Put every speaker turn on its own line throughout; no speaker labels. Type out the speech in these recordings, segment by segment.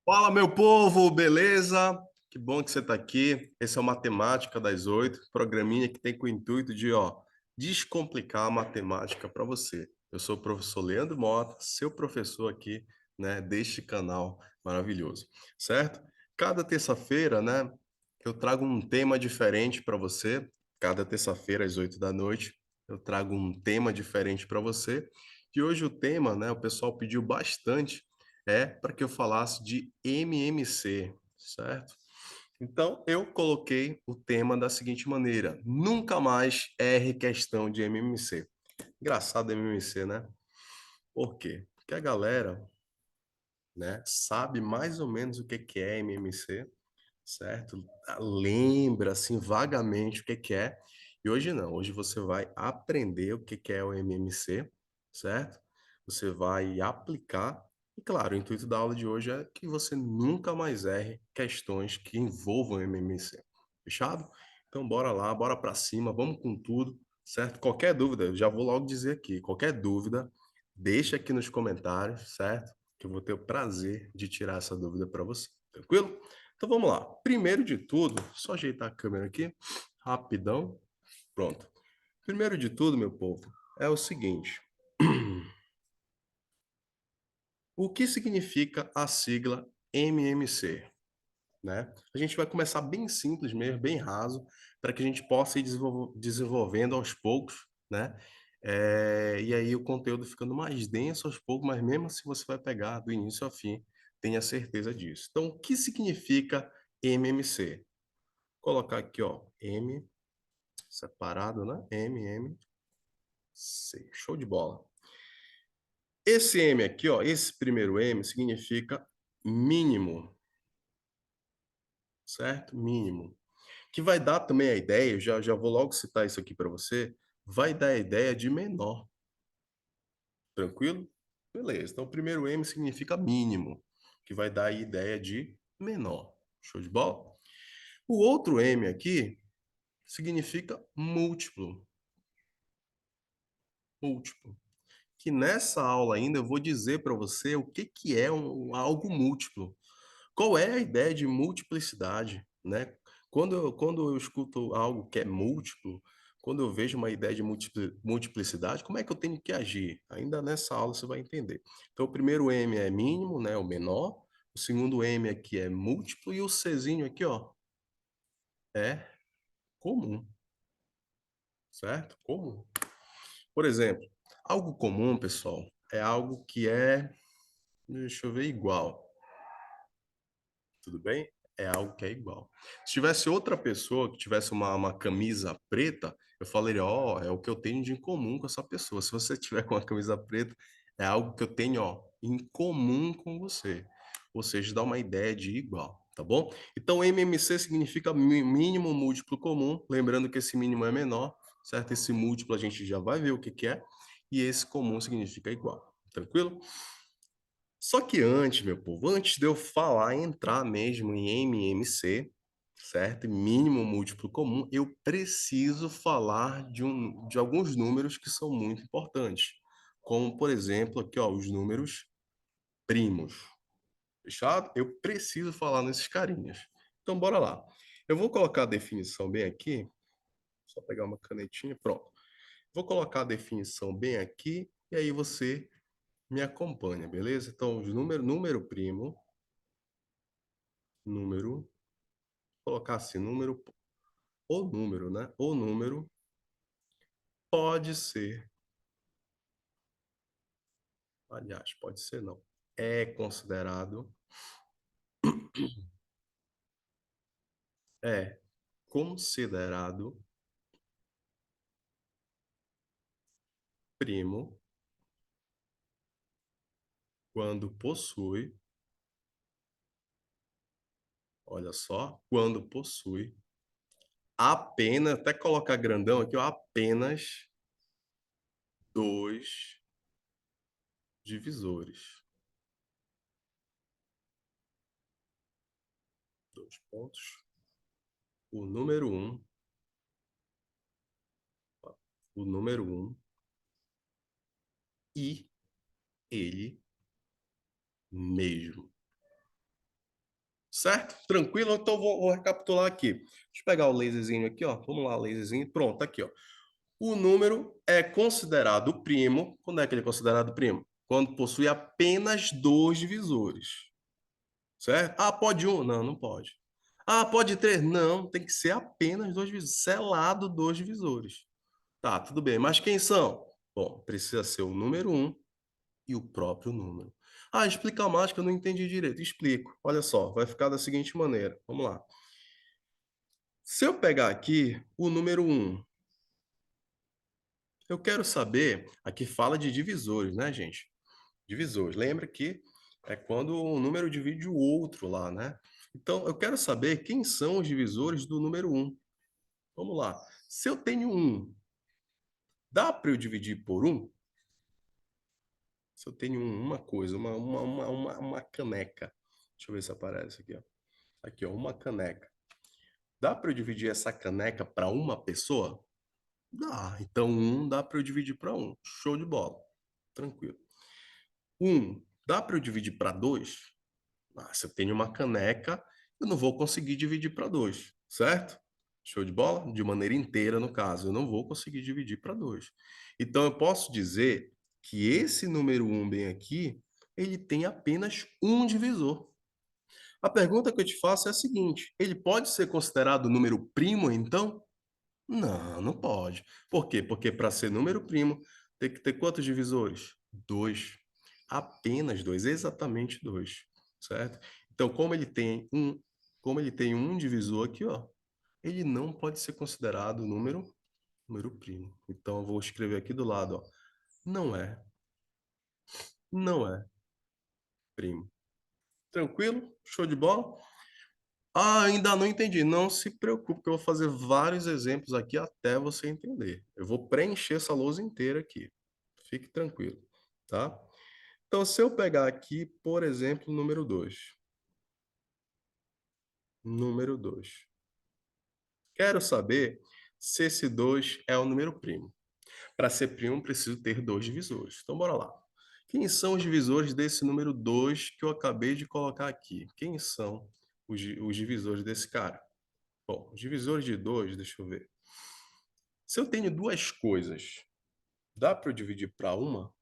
Fala, meu povo, beleza? Que bom que você está aqui. Esse é o Matemática das Oito, programinha que tem com o intuito de, descomplicar a matemática para você. Eu sou o professor Leandro Mota, seu professor aqui, né, deste canal maravilhoso, certo? Cada terça-feira, né, eu trago um tema diferente para você. Cada terça-feira, às 8 da noite, eu trago um tema diferente para você. E hoje o tema, né, o pessoal pediu bastante para que eu falasse de MMC, certo? Então, eu coloquei o tema da seguinte maneira: nunca mais erre questão de MMC. Engraçado MMC, né? Por quê? Porque a galera, né, sabe mais ou menos o que é MMC, certo? Lembra, assim, vagamente o que é. E hoje não, hoje você vai aprender o que é o MMC, certo? Você vai aplicar. E claro, o intuito da aula de hoje é que você nunca mais erre questões que envolvam MMC. Fechado? Então bora lá, bora para cima, vamos com tudo, certo? Qualquer dúvida, eu já vou logo dizer aqui, qualquer dúvida, deixa aqui nos comentários, certo? Que eu vou ter o prazer de tirar essa dúvida para você. Tranquilo? Então vamos lá. Primeiro de tudo, só ajeitar a câmera aqui, rapidão. Pronto. Primeiro de tudo, meu povo, é o seguinte: o que significa a sigla MMC? Né? A gente vai começar bem simples mesmo, bem raso, para que a gente possa ir desenvolvendo aos poucos, né? E aí o conteúdo ficando mais denso aos poucos, mas mesmo assim você vai pegar do início ao fim, tenha certeza disso. Então, o que significa MMC? Colocar aqui, ó, M separado, né? MMC. Show de bola. Esse M aqui, ó, esse primeiro M significa mínimo, certo? Mínimo. Que vai dar também a ideia, já vou logo citar isso aqui para você, vai dar a ideia de menor. Tranquilo? Beleza. Então, o primeiro M significa mínimo, que vai dar a ideia de menor. Show de bola? O outro M aqui significa múltiplo. Múltiplo. Que nessa aula ainda eu vou dizer para você o que, que é algo múltiplo. Qual é a ideia de multiplicidade, né? Quando eu escuto algo que é múltiplo, quando eu vejo uma ideia de multiplicidade, como é que eu tenho que agir? Ainda nessa aula você vai entender. Então, o primeiro M é mínimo, né, o menor. O segundo M aqui é múltiplo e o Czinho aqui, ó, é comum, certo? Comum. Por exemplo, algo comum, pessoal, é algo que é, deixa eu ver, igual. Tudo bem? É algo que é igual. Se tivesse outra pessoa que tivesse uma camisa preta, eu falaria, ó, é o que eu tenho de em comum com essa pessoa. Se você tiver com uma camisa preta, é algo que eu tenho, ó, em comum com você. Ou seja, dá uma ideia de igual, tá bom? Então, MMC significa mínimo múltiplo comum, lembrando que esse mínimo é menor, certo? Esse múltiplo a gente já vai ver o que que é, e esse comum significa igual. Tranquilo? Só que antes, meu povo, antes de eu falar, entrar mesmo em MMC, certo? Mínimo múltiplo comum, eu preciso falar de alguns números que são muito importantes. Como, por exemplo, aqui, ó, os números primos. Fechado? Eu preciso falar nesses carinhas. Então, bora lá. Eu vou colocar a definição bem aqui. Só pegar uma canetinha, pronto. Vou colocar a definição bem aqui e aí você me acompanha, beleza? Então, os número primo, número, colocar assim, número, né? O número pode ser, aliás, pode ser não, é considerado, é considerado primo quando possui, olha só, quando possui apenas, até colocar grandão aqui, ó, apenas dois divisores. Dois pontos. O número um, o número um e ele mesmo. certo? Tranquilo? Então vou recapitular aqui. Deixa eu pegar o laserzinho aqui, ó. Vamos lá, laserzinho. Pronto, tá aqui, ó. O número é considerado primo. Quando é que ele é considerado primo? Quando possui apenas dois divisores, certo? Ah, pode um? Não, não pode. Ah, pode três? Não, tem que ser apenas dois divisores. Selado dois divisores. Tá, tudo bem. Mas quem são? Bom, precisa ser o número um e o próprio número. Ah, explica mais que eu não entendi direito. Explico. Olha só, vai ficar da seguinte maneira. Vamos lá. Se eu pegar aqui o número um, eu quero saber, aqui fala de divisores, né, gente? Divisores. Lembra que é quando um número divide o outro lá, né? Então, eu quero saber quem são os divisores do número um. Vamos lá. Se eu tenho um, dá para eu dividir por um? Se eu tenho uma coisa, uma caneca. Deixa eu ver se aparece aqui, ó. Aqui, ó, uma caneca. Dá para eu dividir essa caneca para uma pessoa? Dá. Então, um dá para eu dividir para um. Show de bola. Tranquilo. Um, dá para eu dividir para dois? Ah, se eu tenho uma caneca, eu não vou conseguir dividir para dois, certo? Show de bola? De maneira inteira, no caso, eu não vou conseguir dividir para dois. Então, eu posso dizer que esse número um bem aqui, ele tem apenas um divisor. A pergunta que eu te faço é a seguinte: ele pode ser considerado número primo, então? Não, não pode. Por quê? Porque para ser número primo, tem que ter quantos divisores? Dois. Apenas dois, exatamente dois, certo? Então, como ele tem um divisor aqui, ó, ele não pode ser considerado número primo. Então, eu vou escrever aqui do lado, ó, não é, não é primo. Tranquilo? Show de bola? Ah, ainda não entendi. Não se preocupe, que eu vou fazer vários exemplos aqui até você entender. Eu vou preencher essa lousa inteira aqui. Fique tranquilo, tá? Então, se eu pegar aqui, por exemplo, o número 2. Número 2. Quero saber se esse 2 é o número primo. Para ser primo, preciso ter dois divisores. Então, bora lá. Quem são os divisores desse número 2 que eu acabei de colocar aqui? Quem são os divisores desse cara? Bom, os divisores de 2, deixa eu ver. Se eu tenho duas coisas, dá para eu dividir para uma?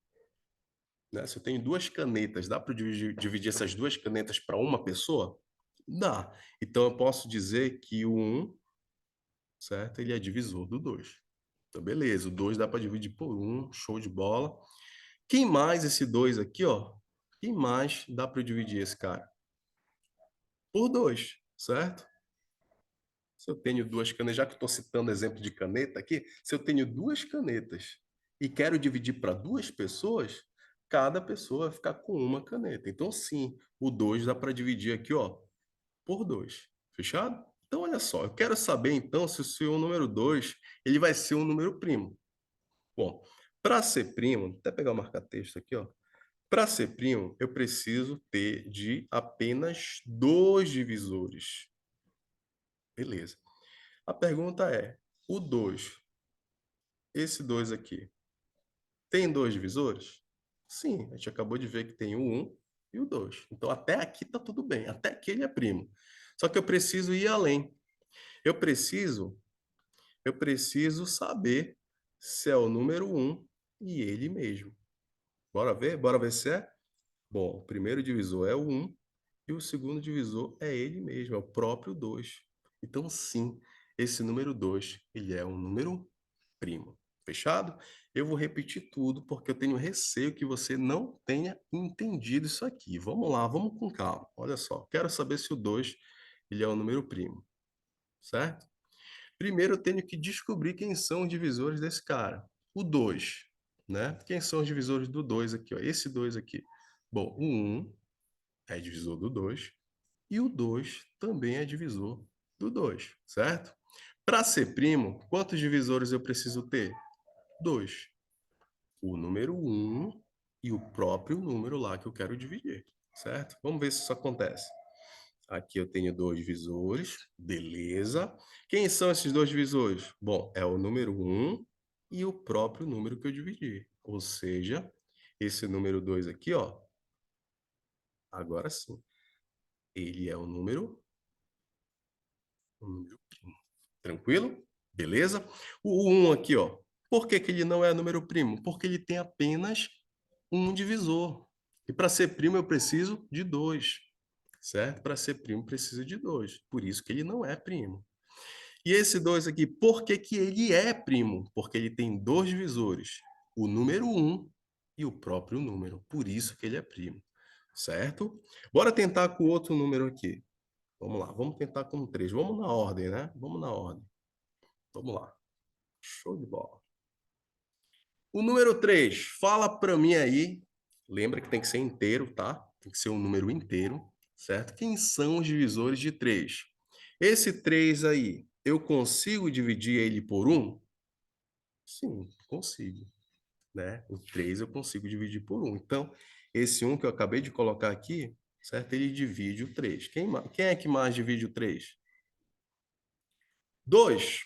Né? Se eu tenho duas canetas, dá para eu dividir essas duas canetas para uma pessoa? Dá. Então eu posso dizer que o um, certo? Ele é divisor do 2. Então, beleza, o 2 dá para dividir por um, show de bola. Quem mais esse 2 aqui, ó? Quem mais dá para eu dividir esse cara? Por 2, certo? Se eu tenho duas canetas, já que estou citando exemplo de caneta aqui, se eu tenho duas canetas e quero dividir para duas pessoas, cada pessoa vai ficar com uma caneta. Então, sim, o 2 dá para dividir aqui, ó, por 2. Fechado? Então, olha só, eu quero saber então se o seu número 2 ele vai ser um número primo. Bom, para ser primo, até pegar o marca-texto aqui, ó. Para ser primo, eu preciso ter de apenas dois divisores. Beleza. A pergunta é: o 2, esse 2 aqui, tem dois divisores? Sim, a gente acabou de ver que tem o 1 e o 2. Então, até aqui está tudo bem, até aqui ele é primo. Só que eu preciso ir além. Eu preciso, eu preciso saber se é o número um e ele mesmo. Bora ver? Bora ver se é? Bom, o primeiro divisor é o um e o segundo divisor é ele mesmo, é o próprio 2. Então, sim, esse número 2 ele é um número primo. Fechado? Eu vou repetir tudo porque eu tenho receio que você não tenha entendido isso aqui. Vamos lá, vamos com calma. Olha só, quero saber se o 2 ele é um número primo, certo? Primeiro eu tenho que descobrir quem são os divisores desse cara. O 2, né? Quem são os divisores do 2 aqui, ó? Esse 2 aqui. Bom, o 1 é divisor do 2 e o 2 também é divisor do 2, certo? Para ser primo, quantos divisores eu preciso ter? Dois. O número um e o próprio número lá que eu quero dividir, certo? Vamos ver se isso acontece. Aqui eu tenho dois divisores, beleza. Quem são esses dois divisores? Bom, é o número um e o próprio número que eu dividi. Ou seja, esse número 2 aqui, ó, agora sim. ele é o número primo. Tranquilo? Beleza? O 1 aqui, ó. Por que que ele não é número primo? Porque ele tem apenas um divisor. E para ser primo eu preciso de 2, certo? Para ser primo preciso de 2. Por isso que ele não é primo. E esse 2 aqui, por que que ele é primo? Porque ele tem dois divisores, o número 1 e o próprio número. Por isso que ele é primo, certo? Bora tentar com outro número aqui. Vamos lá, vamos tentar com 3. Vamos na ordem, né? Vamos na ordem. Vamos lá. Show de bola. O número 3, fala para mim aí. Lembra que tem que ser inteiro, tá? Tem que ser um número inteiro, certo? Quem são os divisores de 3? Esse 3 aí, eu consigo dividir ele por 1? Sim, consigo, né? O 3 eu consigo dividir por 1. Então, esse 1 que eu acabei de colocar aqui, certo? Ele divide o 3. Quem é que mais divide o 3? 2.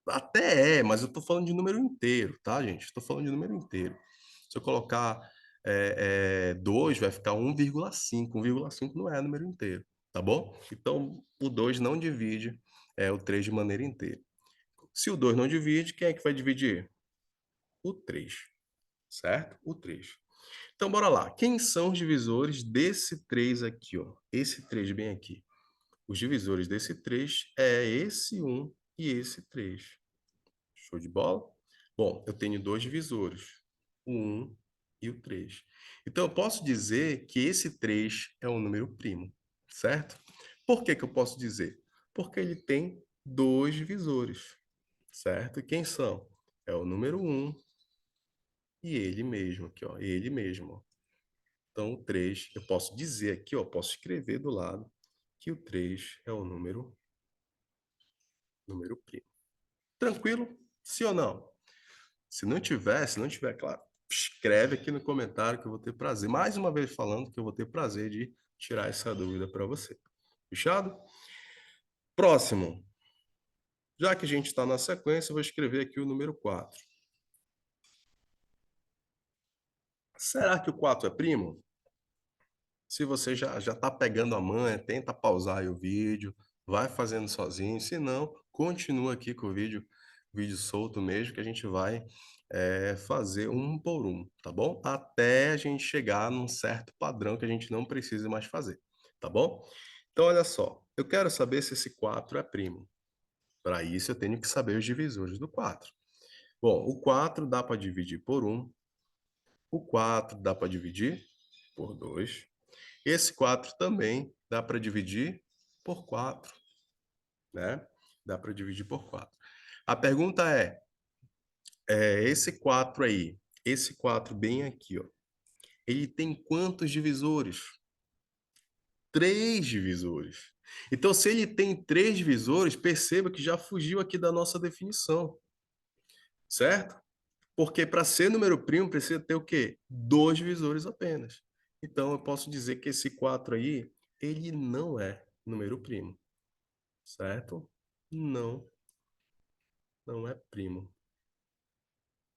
Até é, mas eu estou falando de número inteiro, tá, gente? Estou falando de número inteiro. Se eu colocar 2, vai ficar 1,5. 1,5 não é número inteiro, tá bom? Então, o 2 não divide o 3 de maneira inteira. Se o 2 não divide, quem é que vai dividir? O 3, certo? O 3. Então, bora lá. Quem são os divisores desse 3 aqui, ó? Esse 3 bem aqui. Os divisores desse 3 é esse 1 e esse 3. Show de bola? Bom, eu tenho dois divisores, o 1 e o 3. Então, eu posso dizer que esse 3 é um número primo, certo? Por que que eu posso dizer? Porque ele tem dois divisores, certo? E quem são? É o número 1 e ele mesmo aqui, ó, ele mesmo, ó. Então, o 3, eu posso dizer aqui, ó, posso escrever do lado que o 3 é o número primo. Tranquilo? Sim ou não? Se não tiver, claro, escreve aqui no comentário que eu vou ter prazer. Mais uma vez falando que eu vou ter prazer de tirar essa dúvida para você. Fechado? Próximo. Já que a gente está na sequência, eu vou escrever aqui o número 4. Será que o 4 é primo? Se você já está pegando a manha, tenta pausar aí o vídeo, vai fazendo sozinho. Se não, continua aqui com o vídeo solto mesmo, que a gente vai fazer um por um, tá bom? Até a gente chegar num certo padrão que a gente não precisa mais fazer, tá bom? Então, olha só, eu quero saber se esse 4 é primo. Para isso, eu tenho que saber os divisores do 4. Bom, o 4 dá para dividir por 1, o 4 dá para dividir por 2. Esse 4 também dá para dividir por 4, né? Dá para dividir por 4. A pergunta esse 4 aí, esse 4 bem aqui, ó, ele tem quantos divisores? 3 divisores. Então, se ele tem 3 divisores, perceba que já fugiu aqui da nossa definição, certo? Porque para ser número primo precisa ter o quê? 2 divisores apenas. Então, eu posso dizer que esse 4 aí, ele não é número primo. Certo? Não, não é primo.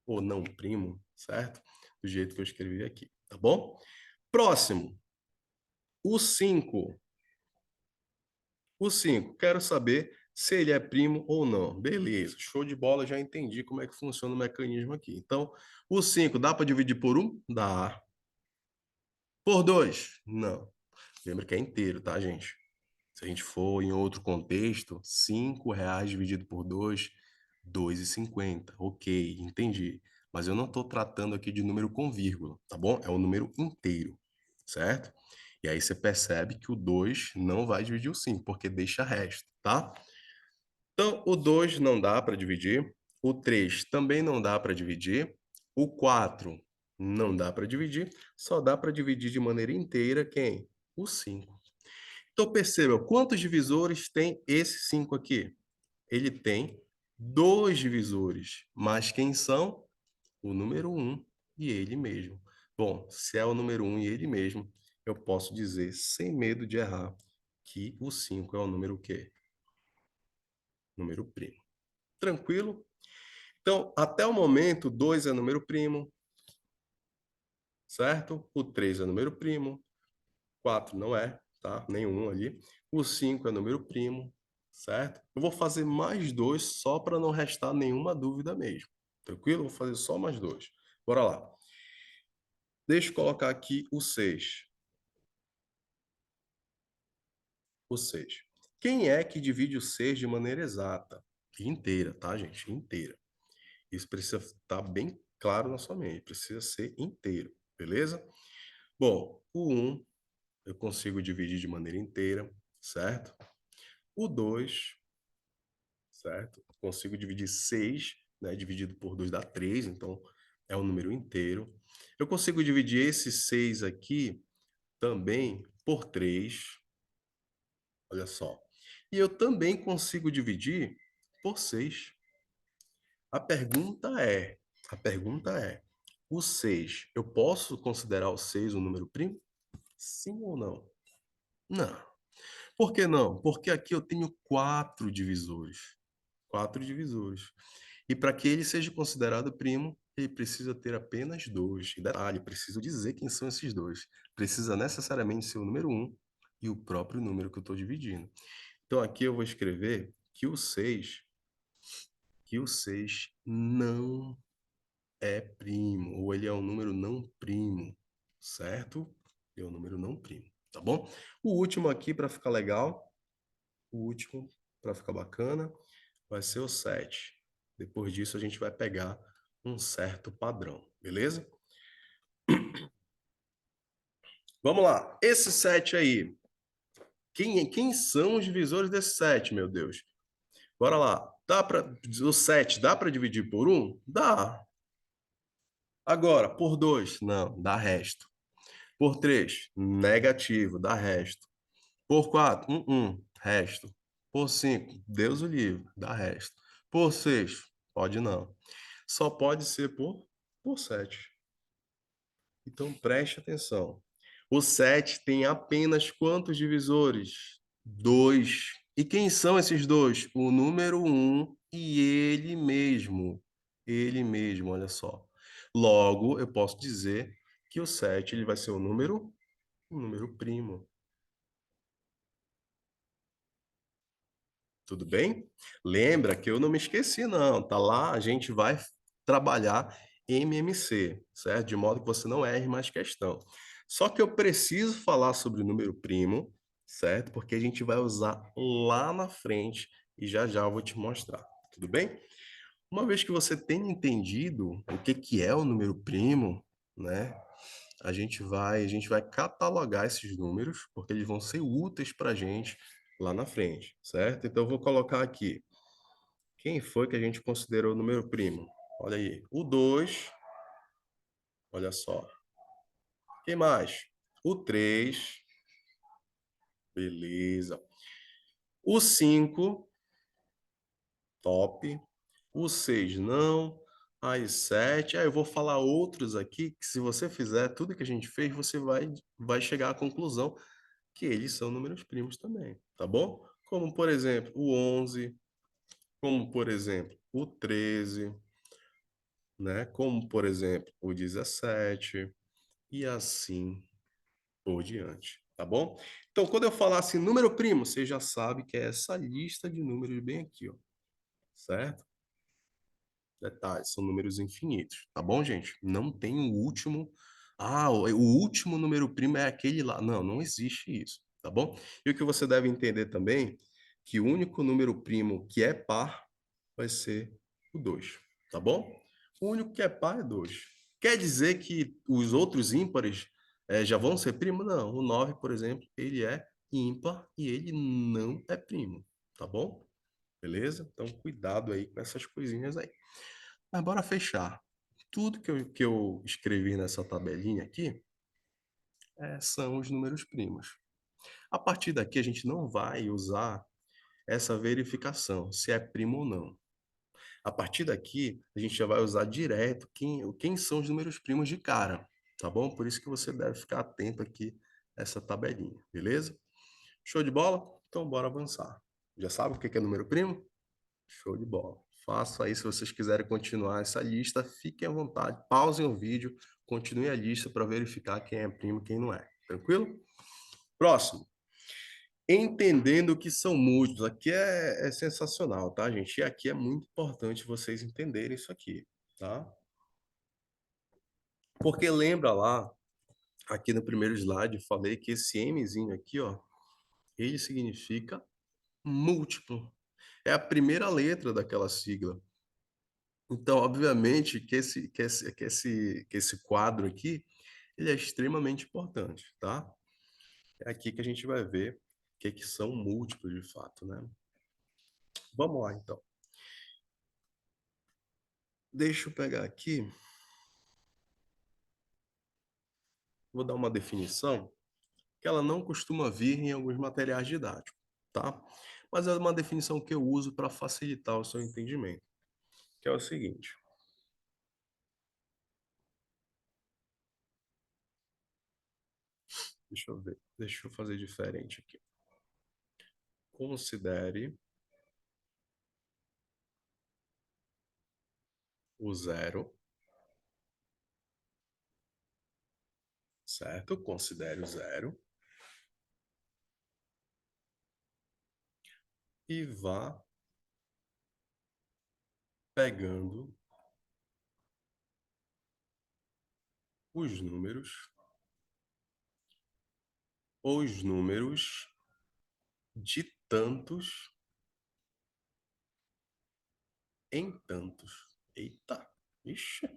Ou não primo, certo? Do jeito que eu escrevi aqui, tá bom? Próximo, o 5. O 5, quero saber se ele é primo ou não. Beleza, show de bola, já entendi como é que funciona o mecanismo aqui. Então, o 5 dá para dividir por 1? Dá. Por 2? Não. Lembra que é inteiro, tá, gente? Se a gente for em outro contexto, R$ 5 dividido por 2, 2,50. Ok, entendi. Mas eu não estou tratando aqui de número com vírgula, tá bom? É um número inteiro, certo? E aí você percebe que o 2 não vai dividir o 5, porque deixa resto, tá? Então, o 2 não dá para dividir, o 3 também não dá para dividir, o 4 não dá para dividir, só dá para dividir de maneira inteira quem? O 5. Então perceba, quantos divisores tem esse 5 aqui? Ele tem dois divisores, mas quem são? O número 1 e ele mesmo. Bom, se é o número 1 e ele mesmo, eu posso dizer, sem medo de errar, que o 5 é o número quê? Número primo. Tranquilo? Então, até o momento, 2 é número primo, certo? O 3 é número primo, 4 não é. tá? Nenhum ali. O 5 é número primo, certo? Eu vou fazer mais dois só para não restar nenhuma dúvida mesmo. Tranquilo? Vou fazer só mais dois. Bora lá. Deixa eu colocar aqui o 6. O 6. Quem é que divide o 6 de maneira exata? Inteira, tá, gente? Inteira. Isso precisa estar bem claro na sua mente. Precisa ser inteiro, beleza? Bom, o 1 eu consigo dividir de maneira inteira, certo? O 2, certo? Consigo dividir 6, né? Dividido por 2 dá 3, então é um número inteiro. Eu consigo dividir esse 6 aqui também por 3, olha só. E eu também consigo dividir por 6. A pergunta é, a pergunta é, o 6, eu posso considerar o 6 um número primo? Sim ou não? Não. Por que não? Porque aqui eu tenho quatro divisores. Quatro divisores. E para que ele seja considerado primo, ele precisa ter apenas dois. E detalhe, preciso dizer quem são esses dois. Precisa necessariamente ser o número um e o próprio número que eu estou dividindo. Então aqui eu vou escrever que o 6 não é primo, ou ele é um número não primo, certo? É um número não primo, tá bom? O último aqui, para ficar legal, o último, para ficar bacana, vai ser o 7. Depois disso, a gente vai pegar um certo padrão, beleza? Vamos lá. Esse 7 aí, quem são os divisores desse 7, meu Deus? Bora lá. O 7 dá para dividir por um? Dá. Agora, por 2? Não, dá resto. Por 3, negativo, dá resto. Por 4, resto. Por 5, Deus o livre, dá resto. Por 6, pode não. Só pode ser por 7. Então preste atenção. O 7 tem apenas quantos divisores? Dois. E quem são esses dois? O número um e ele mesmo. Ele mesmo, olha só. Logo, eu posso dizer que o 7 ele vai ser um número primo. Tudo bem? Lembra que eu não me esqueci, não. Tá lá, a gente vai trabalhar MMC, certo? De modo que você não erre mais questão. Só que eu preciso falar sobre o número primo, certo? Porque a gente vai usar lá na frente e já já eu vou te mostrar. Tudo bem? Uma vez que você tenha entendido o que é o número primo, né? A gente vai catalogar esses números, porque eles vão ser úteis para a gente lá na frente, certo? Então, eu vou colocar aqui. Quem foi que a gente considerou o número primo? Olha aí. O 2, olha só. Quem mais? O 3, beleza. O 5, top. O 6, não. As 7, eu vou falar outros aqui, que se você fizer tudo que a gente fez, você vai chegar à conclusão que eles são números primos também, tá bom? Como, por exemplo, o 11, como, por exemplo, o 13, né? Como, por exemplo, o 17 e assim por diante, tá bom? Então, quando eu falar assim, número primo, você já sabe que é essa lista de números bem aqui, ó, certo? Detalhes, são números infinitos, tá bom, gente? Não tem o último. Ah, o último número primo é aquele lá. Não, não existe isso, tá bom? E o que você deve entender também, que o único número primo que é par vai ser o 2, tá bom? O único que é par é 2. Quer dizer que os outros ímpares já vão ser primo? Não. O 9, por exemplo, ele é ímpar e ele não é primo, tá bom? Beleza? Então, cuidado aí com essas coisinhas aí. Mas bora fechar. Tudo que eu escrevi nessa tabelinha aqui são os números primos. A partir daqui, a gente não vai usar essa verificação, se é primo ou não. A partir daqui, a gente já vai usar direto quem são os números primos de cara, tá bom? Por isso que você deve ficar atento aqui a essa tabelinha, beleza? Show de bola? Então, bora avançar. Já sabe o que é número primo? Show de bola. Faça aí, se vocês quiserem continuar essa lista, fiquem à vontade, pausem o vídeo, continue a lista para verificar quem é primo e quem não é. Tranquilo? Próximo. Entendendo que são múltiplos. Aqui é sensacional, tá, gente? E aqui é muito importante vocês entenderem isso aqui, tá? Porque lembra lá, aqui no primeiro slide, eu falei que esse Mzinho aqui, ó, ele significa múltiplo. É a primeira letra daquela sigla. Então, obviamente, que esse quadro aqui, ele é extremamente importante, tá? É aqui que a gente vai ver o que são múltiplos de fato, né? Vamos lá, então. Deixa eu pegar aqui, vou dar uma definição, que ela não costuma vir em alguns materiais didáticos, tá? Mas é uma definição que eu uso para facilitar o seu entendimento, que é o seguinte. Deixa eu ver, deixa eu fazer diferente aqui. Considere o zero, certo? Considere o zero e vá pegando os números de tantos em tantos. Eita, ixi,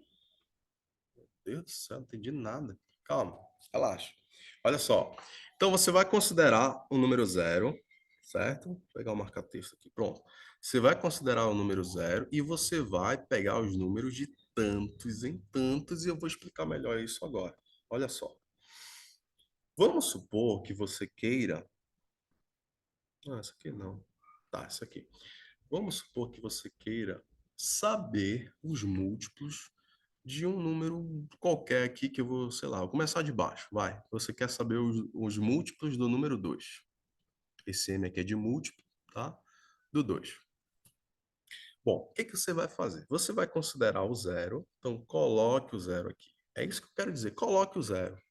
Deus do céu, não entendi nada. Calma, relaxa. Olha só. Então você vai considerar o número zero, certo? Vou pegar o marca-texto aqui, pronto. Você vai considerar o número zero e você vai pegar os números de tantos em tantos e eu vou explicar melhor isso agora. Olha só. Vamos supor que você queira. Ah, isso aqui não. Tá, isso aqui. Vamos supor que você queira saber os múltiplos de um número qualquer aqui que eu vou, sei lá, vou começar de baixo, vai. Você quer saber os múltiplos do número 2. Esse M aqui é de múltiplo, tá? Do 2. Bom, o que que você vai fazer? Você vai considerar o zero, então coloque o zero aqui. É isso que eu quero dizer, coloque o zero.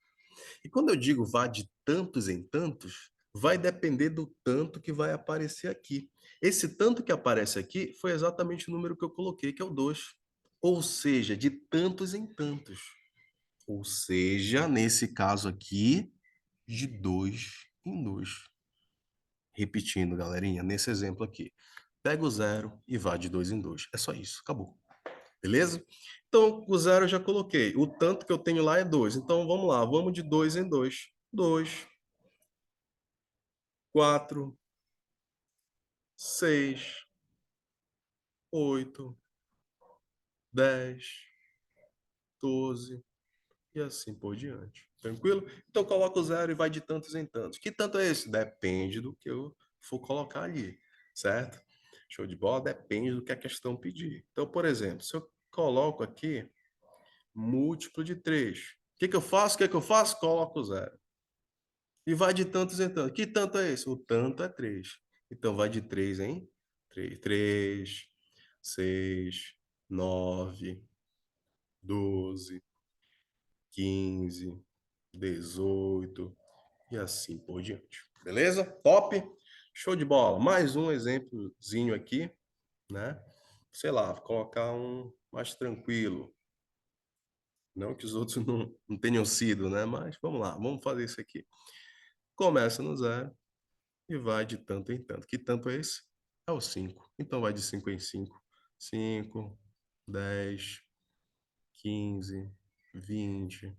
E quando eu digo vá de tantos em tantos, vai depender do tanto que vai aparecer aqui. Esse tanto que aparece aqui foi exatamente o número que eu coloquei, que é o 2. Ou seja, de tantos em tantos. Ou seja, nesse caso aqui, de 2 em 2. Repetindo, galerinha, nesse exemplo aqui. Pega o zero e vá de 2 em 2. É só isso, acabou. Beleza? Então, o zero eu já coloquei. O tanto que eu tenho lá é 2. Então, vamos lá. Vamos de 2 em 2. 2, 4, 6, 8, 10, 12 e assim por diante. Tranquilo? Então, coloca o zero e vai de tantos em tantos. Que tanto é esse? Depende do que eu for colocar ali, certo? Show de bola? Depende do que a questão pedir. Então, por exemplo, se eu coloco aqui múltiplo de 3, o que que eu faço? O que que eu faço? Coloco o zero. E vai de tantos em tantos. Que tanto é esse? O tanto é 3. Então vai de 3 em 3. 3, 6, 9, 12, 15, 18 e assim por diante. Beleza? Top? Show de bola. Mais um exemplozinho aqui, né? Sei lá, vou colocar um mais tranquilo. Não que os outros não tenham sido, né? Mas vamos lá, vamos fazer isso aqui. Começa no zero e vai de tanto em tanto. Que tanto é esse? É o 5. Então vai de 5 em 5. 5, 10, 15, 20,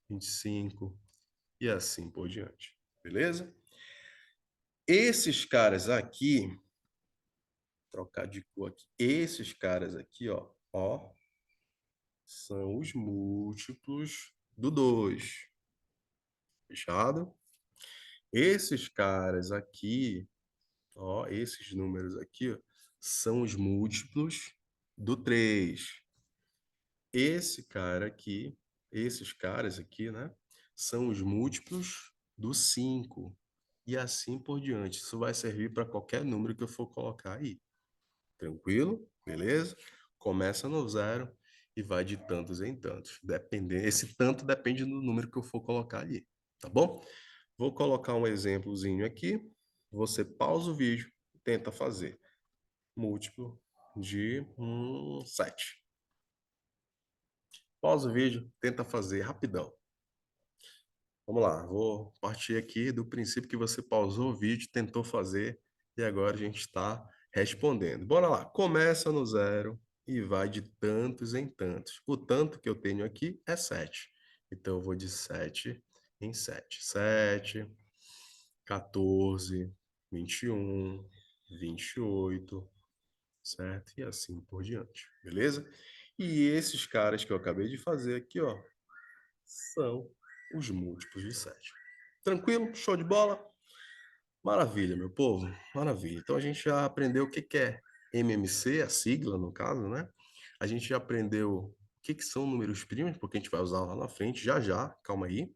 25 e assim por diante. Beleza? Esses caras aqui, trocar de cor aqui. Esses caras aqui, ó, são os múltiplos do 2. Fechado? Esses caras aqui, ó, esses números aqui, ó, são os múltiplos do 3. Esse cara aqui, esses caras aqui, né, são os múltiplos do 5. E assim por diante. Isso vai servir para qualquer número que eu for colocar aí. Tranquilo? Beleza? Começa no zero e vai de tantos em tantos. Esse tanto depende do número que eu for colocar ali. Tá bom? Vou colocar um exemplozinho aqui. você pausa o vídeo e tenta fazer múltiplo de 7. Pausa o vídeo, tenta fazer rapidão. Vamos lá, vou partir aqui do princípio que você pausou o vídeo, tentou fazer e agora a gente está respondendo. Bora lá, começa no zero e vai de tantos em tantos. O tanto que eu tenho aqui é 7. Então eu vou de 7 em 7. 7, 14, 21, 28, certo? E assim por diante, beleza? E esses caras que eu acabei de fazer aqui, ó, são os múltiplos de 7. Tranquilo? Show de bola? Maravilha, meu povo. Maravilha. Então a gente já aprendeu o que que é MMC, a sigla, no caso, né? A gente já aprendeu o que que são números primos, porque a gente vai usar lá na frente, já já, calma aí.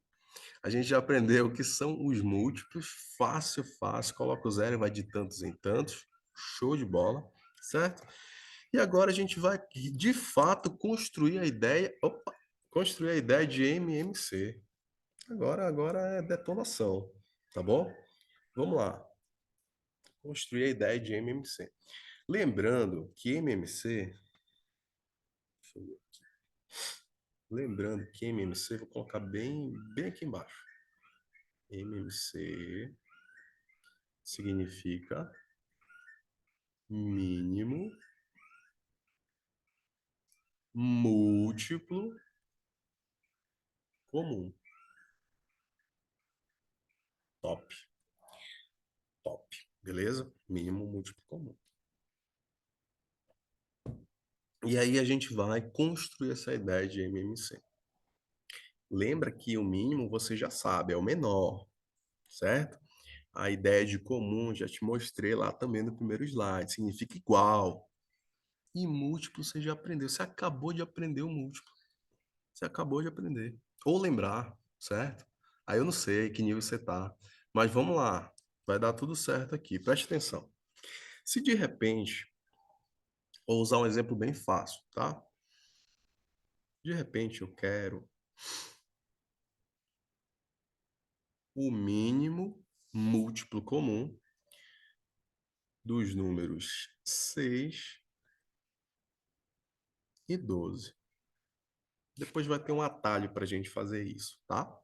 A gente já aprendeu o que são os múltiplos, fácil, fácil, coloca o zero e vai de tantos em tantos, show de bola, certo? E agora a gente vai, de fato, construir a ideia, construir a ideia de MMC. Agora é detonação, tá bom? Vamos lá, construir a ideia de MMC. Lembrando que MMC, deixa eu ver, lembrando que MMC, vou colocar bem aqui embaixo. MMC significa mínimo múltiplo comum. Top, top. Beleza? Mínimo múltiplo comum. E aí a gente vai construir essa ideia de MMC. Lembra que o mínimo você já sabe, é o menor, certo? A ideia de comum já te mostrei lá também no primeiro slide, significa igual. E múltiplo você já aprendeu, você acabou de aprender o múltiplo. Você acabou de aprender. Ou lembrar, certo? Aí eu não sei que nível você tá, mas vamos lá. Vai dar tudo certo aqui. Preste atenção. Se de repente, vou usar um exemplo bem fácil, tá? De repente eu quero o mínimo múltiplo comum dos números 6 e 12. Depois vai ter um atalho para a gente fazer isso, tá?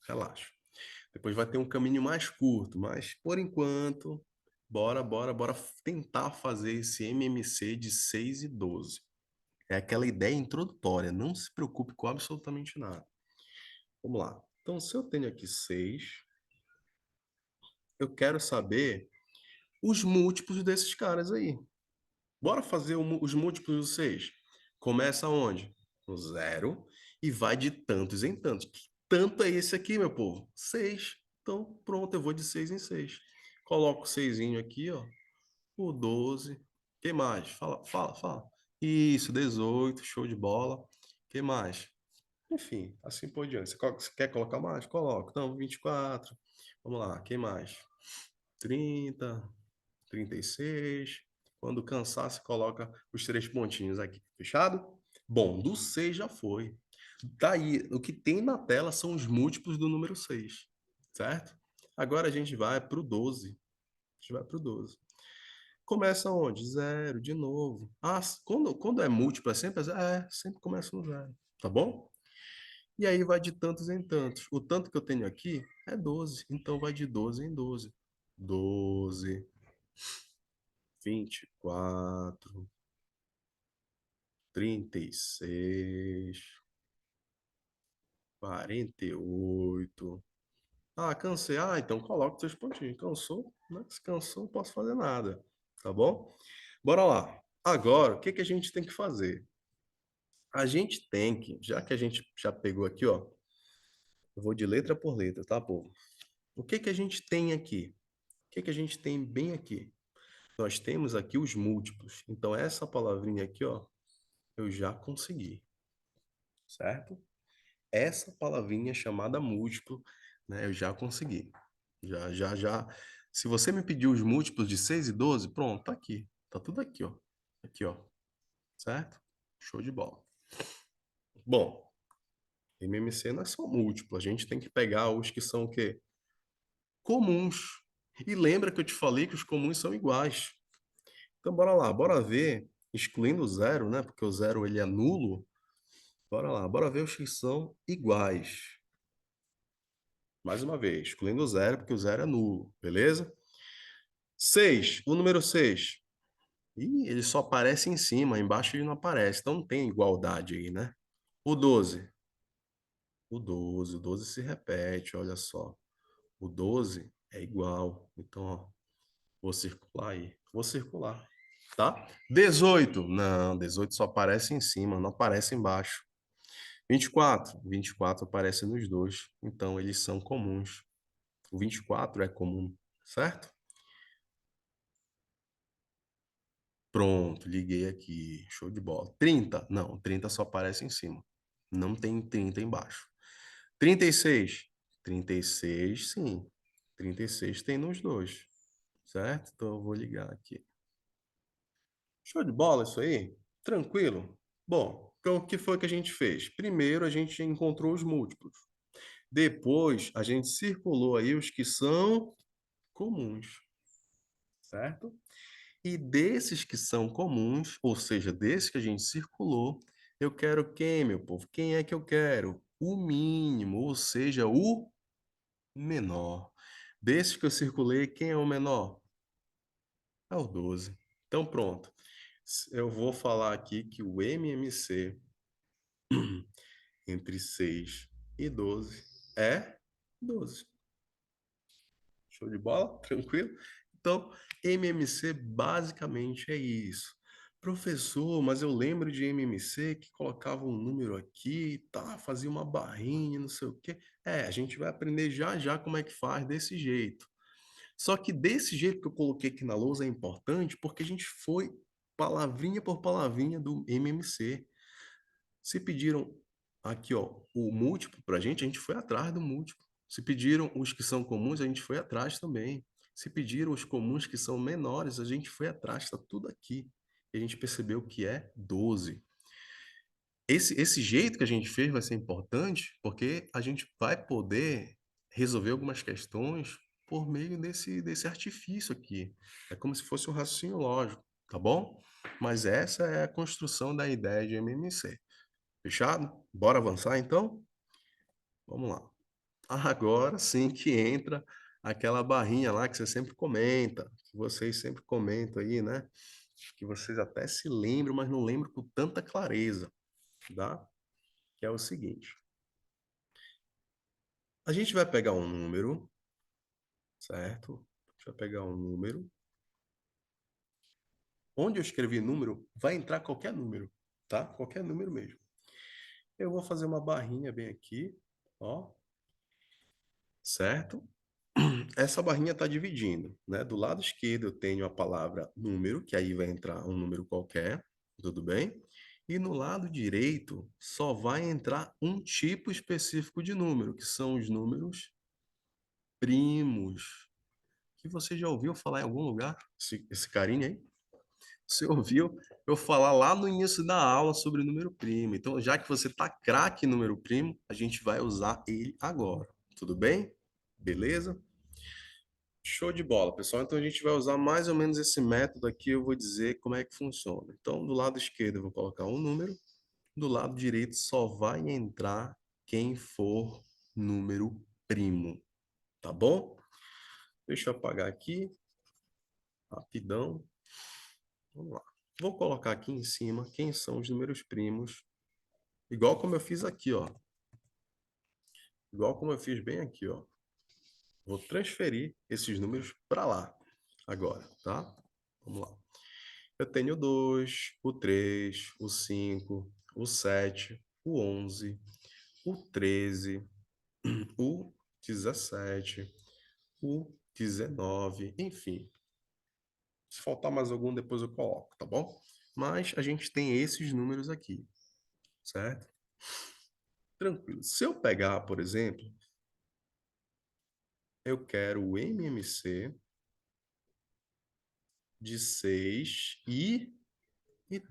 Relaxa. Depois vai ter um caminho mais curto, mas por enquanto, bora tentar fazer esse MMC de 6 e 12. É aquela ideia introdutória, não se preocupe com absolutamente nada. Vamos lá. Então, se eu tenho aqui 6, eu quero saber os múltiplos desses caras aí. Bora fazer os múltiplos do 6. Começa onde? No zero e vai de tantos em tantos. Que tanto é esse aqui, meu povo? 6. Então, pronto, eu vou de 6 em 6. Coloco o 6 aqui, ó. O 12. Que mais? Fala, fala, fala. Isso, 18, show de bola. Que mais? Enfim, assim por diante. Você quer colocar mais? Coloca. Então, 24. Vamos lá, quem mais? 30, 36. Quando cansar, você coloca os 3 pontinhos aqui. Fechado? Bom, do 6 já foi. Daí, o que tem na tela são os múltiplos do número 6, certo? Agora a gente vai para o 12. A gente vai para o 12. Começa onde? Zero, de novo. Ah, quando é múltiplo, é sempre zero? É, sempre começa no zero. Tá bom? E aí vai de tantos em tantos. O tanto que eu tenho aqui é 12. Então vai de 12 em 12. 12, 24, 36, 48. Ah, cansei. Ah, então coloca os seus pontinhos. Cansou, né? Se cansou, não posso fazer nada. Tá bom? Bora lá. Agora, o que que a gente tem que fazer? A gente tem que, já que a gente já pegou aqui, ó, eu vou de letra por letra, tá, povo? O que que a gente tem aqui? O que que a gente tem bem aqui? Nós temos aqui os múltiplos. Então, essa palavrinha aqui, ó, eu já consegui, certo? Essa palavrinha chamada múltiplo, né, eu já consegui. Já. Se você me pediu os múltiplos de 6 e 12, pronto, tá aqui. Tá tudo aqui, ó. Aqui, ó. Certo? Show de bola. Bom, MMC não é só múltiplo. A gente tem que pegar os que são o quê? Comuns. E lembra que eu te falei que os comuns são iguais. Então, bora lá, bora ver, excluindo o zero, né? Porque o zero ele é nulo. Bora lá, bora ver os que são iguais. Mais uma vez, excluindo o zero, porque o zero é nulo, beleza? 6, o número 6. Ih, ele só aparece em cima, embaixo ele não aparece. Então não tem igualdade aí, né? O 12. O doze se repete, olha só. O 12 é igual. Então, ó, vou circular aí. Vou circular, tá? 18. Não, 18 só aparece em cima, não aparece embaixo. 24 aparece nos dois. Então, eles são comuns. O 24 é comum, certo? Pronto, liguei aqui. Show de bola. 30? Não, 30 só aparece em cima. Não tem 30 embaixo. 36? 36, sim. 36 tem nos dois, certo? Então eu vou ligar aqui. Show de bola isso aí? Tranquilo? Bom, então o que foi que a gente fez? Primeiro a gente encontrou os múltiplos. Depois a gente circulou aí os que são comuns, certo? E desses que são comuns, ou seja, desses que a gente circulou, eu quero quem, meu povo? Quem é que eu quero? O mínimo, ou seja, o menor. Desses que eu circulei, quem é o menor? É o 12. Então, pronto. Eu vou falar aqui que o MMC entre 6 e 12 é 12. Show de bola? Tranquilo? Então, MMC basicamente é isso. Professor, mas eu lembro de MMC que colocava um número aqui, tá, fazia uma barrinha, não sei o quê. É, a gente vai aprender já já como é que faz desse jeito. Só que desse jeito que eu coloquei aqui na lousa é importante porque a gente foi palavrinha por palavrinha do MMC. Se pediram aqui, ó, o múltiplo para a gente foi atrás do múltiplo. Se pediram os que são comuns, a gente foi atrás também. Se pediram os comuns que são menores, a gente foi atrás, está tudo aqui. E a gente percebeu que é 12. Esse jeito que a gente fez vai ser importante porque a gente vai poder resolver algumas questões por meio desse artifício aqui. É como se fosse um raciocínio lógico, tá bom? Mas essa é a construção da ideia de MMC. Fechado? Bora avançar então? Vamos lá. Agora sim que entra aquela barrinha lá que você sempre comenta, que vocês sempre comentam aí, né? Que vocês até se lembram, mas não lembram com tanta clareza, tá? Que é o seguinte: a gente vai pegar um número, certo? A gente vai pegar um número. Onde eu escrevi número, vai entrar qualquer número, tá? Qualquer número mesmo. Eu vou fazer uma barrinha bem aqui, ó, certo? Essa barrinha está dividindo, né? Do lado esquerdo eu tenho a palavra número, que aí vai entrar um número qualquer, tudo bem? E no lado direito só vai entrar um tipo específico de número, que são os números primos. Que você já ouviu falar em algum lugar? Esse carinha aí? Você ouviu eu falar lá no início da aula sobre número primo. Então, já que você tá craque em número primo, a gente vai usar ele agora. Tudo bem? Beleza? Show de bola, pessoal. Então a gente vai usar mais ou menos esse método aqui. Eu vou dizer como é que funciona. Então, do lado esquerdo eu vou colocar um número, do lado direito só vai entrar quem for número primo, tá bom? Deixa eu apagar aqui, rapidão. Vamos lá. Vou colocar aqui em cima quem são os números primos, igual como eu fiz aqui, ó. Igual como eu fiz bem aqui, ó. Vou transferir esses números para lá agora, tá? Vamos lá. Eu tenho o 2, o 3, o 5, o 7, o 11, o 13, o 17, o 19, enfim. Se faltar mais algum, depois eu coloco, tá bom? Mas a gente tem esses números aqui, certo? Tranquilo. Se eu pegar, por exemplo, eu quero o MMC de 6 e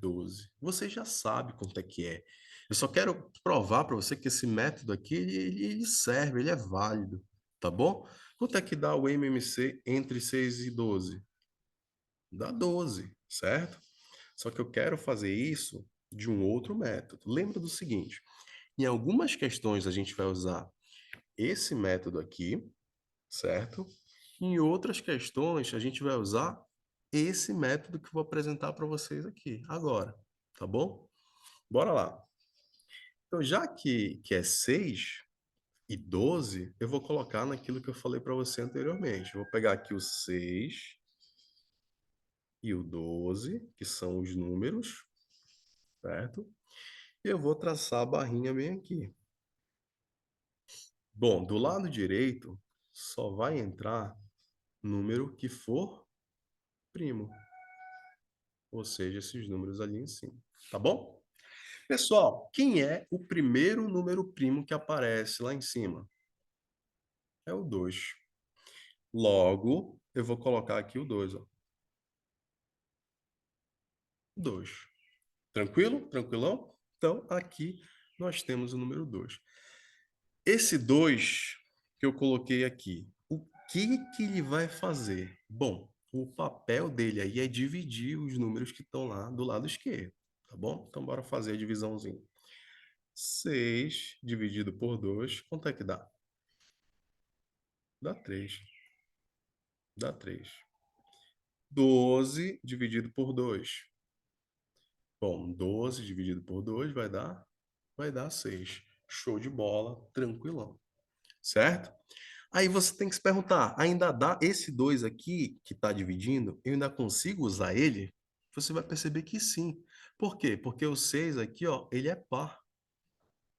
12. Você já sabe quanto é que é. Eu só quero provar para você que esse método aqui, ele serve, ele é válido, tá bom? Quanto é que dá o MMC entre 6 e 12? Dá 12, certo? Só que eu quero fazer isso de um outro método. Lembra do seguinte, em algumas questões a gente vai usar esse método aqui, certo? Em outras questões a gente vai usar esse método que eu vou apresentar para vocês aqui agora, tá bom? Bora lá. Então, já que é 6 e 12, eu vou colocar naquilo que eu falei para você anteriormente. Eu vou pegar aqui o 6 e o 12, que são os números, certo? E eu vou traçar a barrinha bem aqui. Bom, do lado direito, só vai entrar número que for primo, ou seja, esses números ali em cima, tá bom? Pessoal, quem é o primeiro número primo que aparece lá em cima? É o 2. Logo, eu vou colocar aqui o 2, ó. 2. Tranquilo? Tranquilão? Então, aqui nós temos o número 2. Esse 2 que eu coloquei aqui, o que ele vai fazer? Bom, o papel dele aí é dividir os números que estão lá do lado esquerdo, tá bom? Então, bora fazer a divisãozinha. 6 dividido por 2, quanto é que dá? Dá 3. Dá 3. 12 dividido por 2. Bom, 12 dividido por 2 vai dar 6. Show de bola, tranquilão. Certo? Aí você tem que se perguntar, ainda dá esse 2 aqui que está dividindo, eu ainda consigo usar ele? Você vai perceber que sim. Por quê? Porque o 6 aqui, ó, ele é par,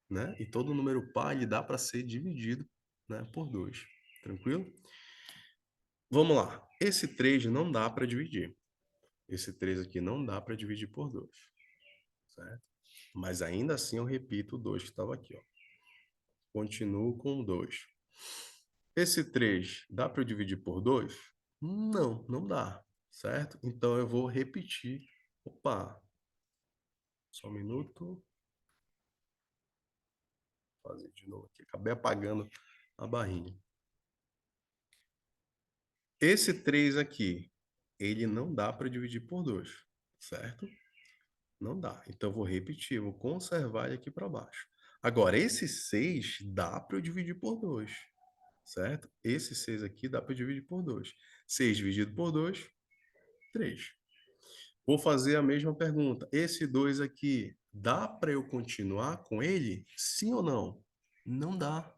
né? E todo número par ele dá para ser dividido, né, por 2. Tranquilo? Vamos lá. Esse 3 não dá para dividir. Esse 3 aqui não dá para dividir por 2, certo? Mas ainda assim eu repito o 2 que estava aqui, ó. Continuo com o 2. Esse 3 dá para eu dividir por 2? Não, não dá, certo? Então eu vou repetir. Opa, só um minuto. Vou fazer de novo aqui. Acabei apagando a barrinha. Esse 3 aqui, ele não dá para dividir por 2, certo? Não dá. Então eu vou repetir, eu vou conservar ele aqui para baixo. Agora, esse 6 dá para eu dividir por 2, certo? Esse 6 aqui dá para eu dividir por 2. 6 dividido por 2, 3. Vou fazer a mesma pergunta. Esse 2 aqui, dá para eu continuar com ele? Sim ou não? Não dá.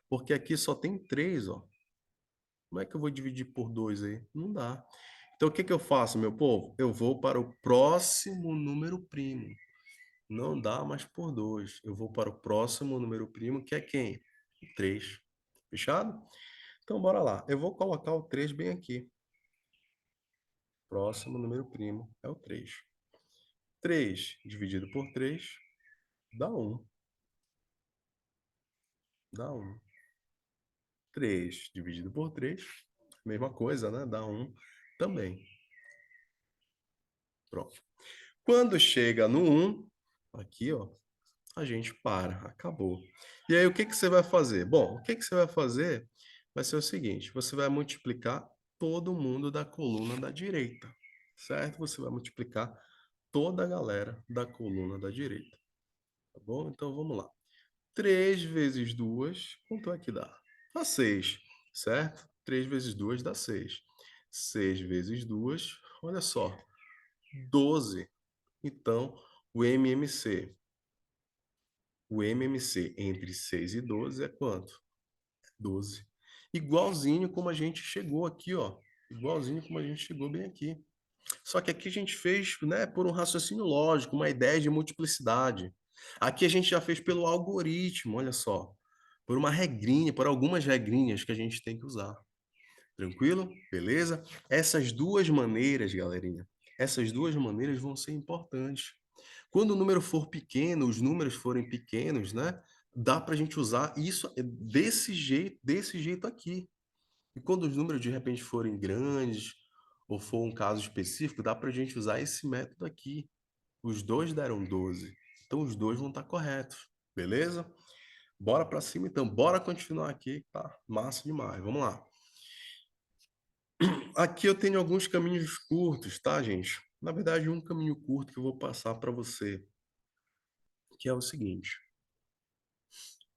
Porque aqui só tem 3, ó. Como é que eu vou dividir por 2 aí? Não dá. Então, o que que eu faço, meu povo? Eu vou para o próximo número primo. Não dá mais por 2. Eu vou para o próximo número primo, que é quem? O 3. Fechado? Então, bora lá. Eu vou colocar o 3 bem aqui. Próximo número primo é o 3. 3 dividido por 3 dá 1. Dá 1. 3 dividido por 3, mesma coisa, né? Dá 1 também. Pronto. Quando chega no 1, aqui, ó, a gente para, acabou. E aí, o que que você vai fazer? Bom, o que que você vai fazer vai ser o seguinte, você vai multiplicar todo mundo da coluna da direita, certo? Você vai multiplicar toda a galera da coluna da direita, tá bom? Então, vamos lá. 3 vezes 2, quanto é que dá? Dá 6, certo? 3 vezes 2 dá 6. 6 vezes 2, olha só, 12. Então, o MMC. O MMC entre 6 e 12 é quanto? 12. Igualzinho como a gente chegou aqui, ó. Igualzinho como a gente chegou bem aqui. Só que aqui a gente fez, né, por um raciocínio lógico, uma ideia de multiplicidade. Aqui a gente já fez pelo algoritmo, olha só. Por uma regrinha, por algumas regrinhas que a gente tem que usar. Tranquilo? Beleza? Essas duas maneiras, galerinha, essas duas maneiras vão ser importantes. Quando o número for pequeno, os números forem pequenos, né? Dá para a gente usar isso desse jeito aqui. E quando os números de repente forem grandes, ou for um caso específico, dá para a gente usar esse método aqui. Os dois deram 12. Então os dois vão estar corretos. Beleza? Bora para cima então. Bora continuar aqui, tá? Massa demais. Vamos lá. Aqui eu tenho alguns caminhos curtos, tá, gente? Na verdade, um caminho curto que eu vou passar para você, que é o seguinte: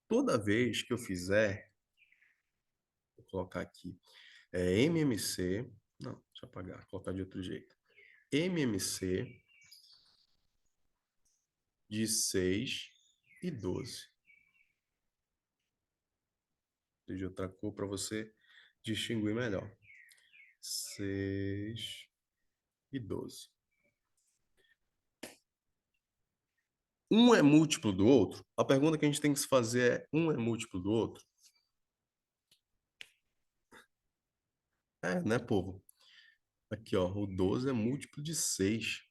toda vez que eu fizer, vou colocar aqui, MMC, não, deixa eu apagar, colocar de outro jeito. MMC de 6 e 12. De outra cor para você distinguir melhor. 6 e 12. Um é múltiplo do outro? A pergunta que a gente tem que se fazer é: um é múltiplo do outro? É, né, povo? Aqui, ó, o 12 é múltiplo de 6.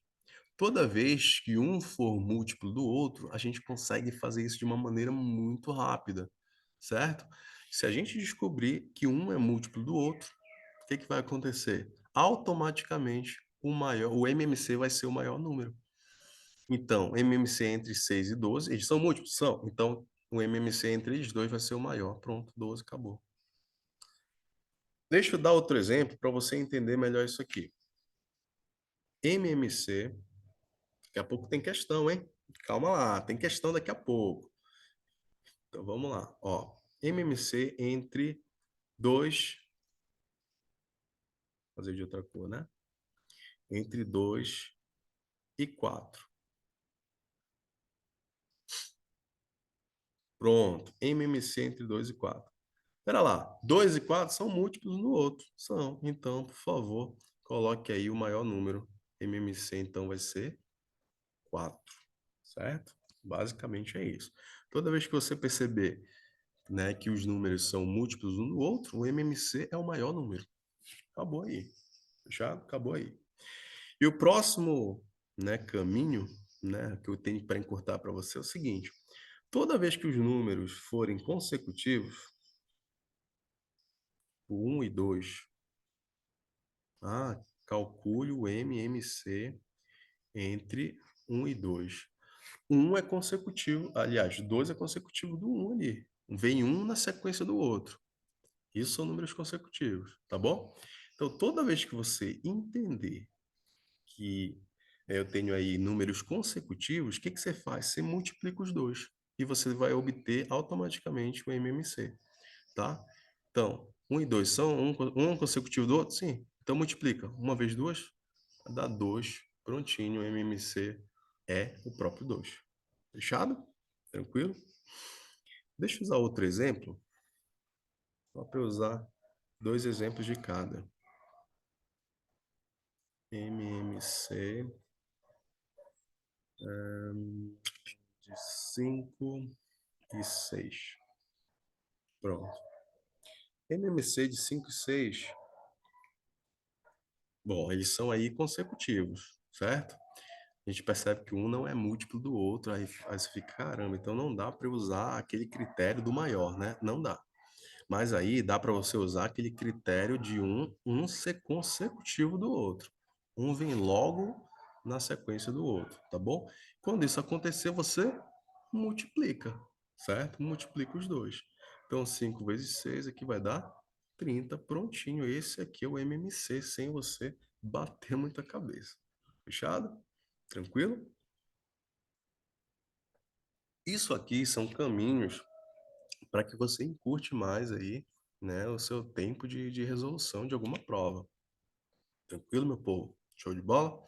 Toda vez que um for múltiplo do outro, a gente consegue fazer isso de uma maneira muito rápida, certo? Se a gente descobrir que um é múltiplo do outro, o que que vai acontecer? Automaticamente, o MMC vai ser o maior número. Então, MMC entre 6 e 12, eles são múltiplos? São. Então, o MMC entre eles dois vai ser o maior. Pronto, 12, acabou. Deixa eu dar outro exemplo para você entender melhor isso aqui. MMC, daqui a pouco tem questão, hein? Calma lá, tem questão daqui a pouco. Então, vamos lá. Ó, MMC entre 2, fazer de outra cor, né? Entre 2 e 4. Pronto, MMC entre 2 e 4. Espera lá, 2 e 4 são múltiplos um do outro. São. Então, por favor, coloque aí o maior número. MMC, então, vai ser 4, certo? Basicamente é isso. Toda vez que você perceber, né, que os números são múltiplos um do outro, o MMC é o maior número. Acabou aí. Fechado? Acabou aí. E o próximo, né, caminho, né, que eu tenho para encurtar para você é o seguinte: toda vez que os números forem consecutivos, o 1 e 2, calcule o MMC entre 1 e 2. 1 é consecutivo, aliás, 2 é consecutivo do 1 ali. Vem um na sequência do outro. Isso são números consecutivos, tá bom? Então, toda vez que você entender que eu tenho aí números consecutivos, o que que você faz? Você multiplica os dois e você vai obter automaticamente o MMC, tá? Então, um e 2 são um consecutivo do outro? Sim. Então, multiplica. Uma vezes duas, dá 2. Prontinho, o MMC é o próprio 2. Fechado? Tranquilo? Deixa eu usar outro exemplo, só para eu usar dois exemplos de cada. MMC de 5 e 6. Pronto. MMC de 5 e 6, bom, eles são aí consecutivos, certo? A gente percebe que um não é múltiplo do outro, aí você fica, caramba, então não dá para usar aquele critério do maior, né? Não dá. Mas aí dá para você usar aquele critério de um ser consecutivo do outro. Um vem logo na sequência do outro, tá bom? Quando isso acontecer, você multiplica, certo? Multiplica os dois. Então, 5 vezes 6 aqui vai dar 30, prontinho. Esse aqui é o MMC, sem você bater muita cabeça. Fechado? Tranquilo? Isso aqui são caminhos para que você encurte mais aí, né, o seu tempo de resolução de alguma prova. Tranquilo, meu povo? Show de bola?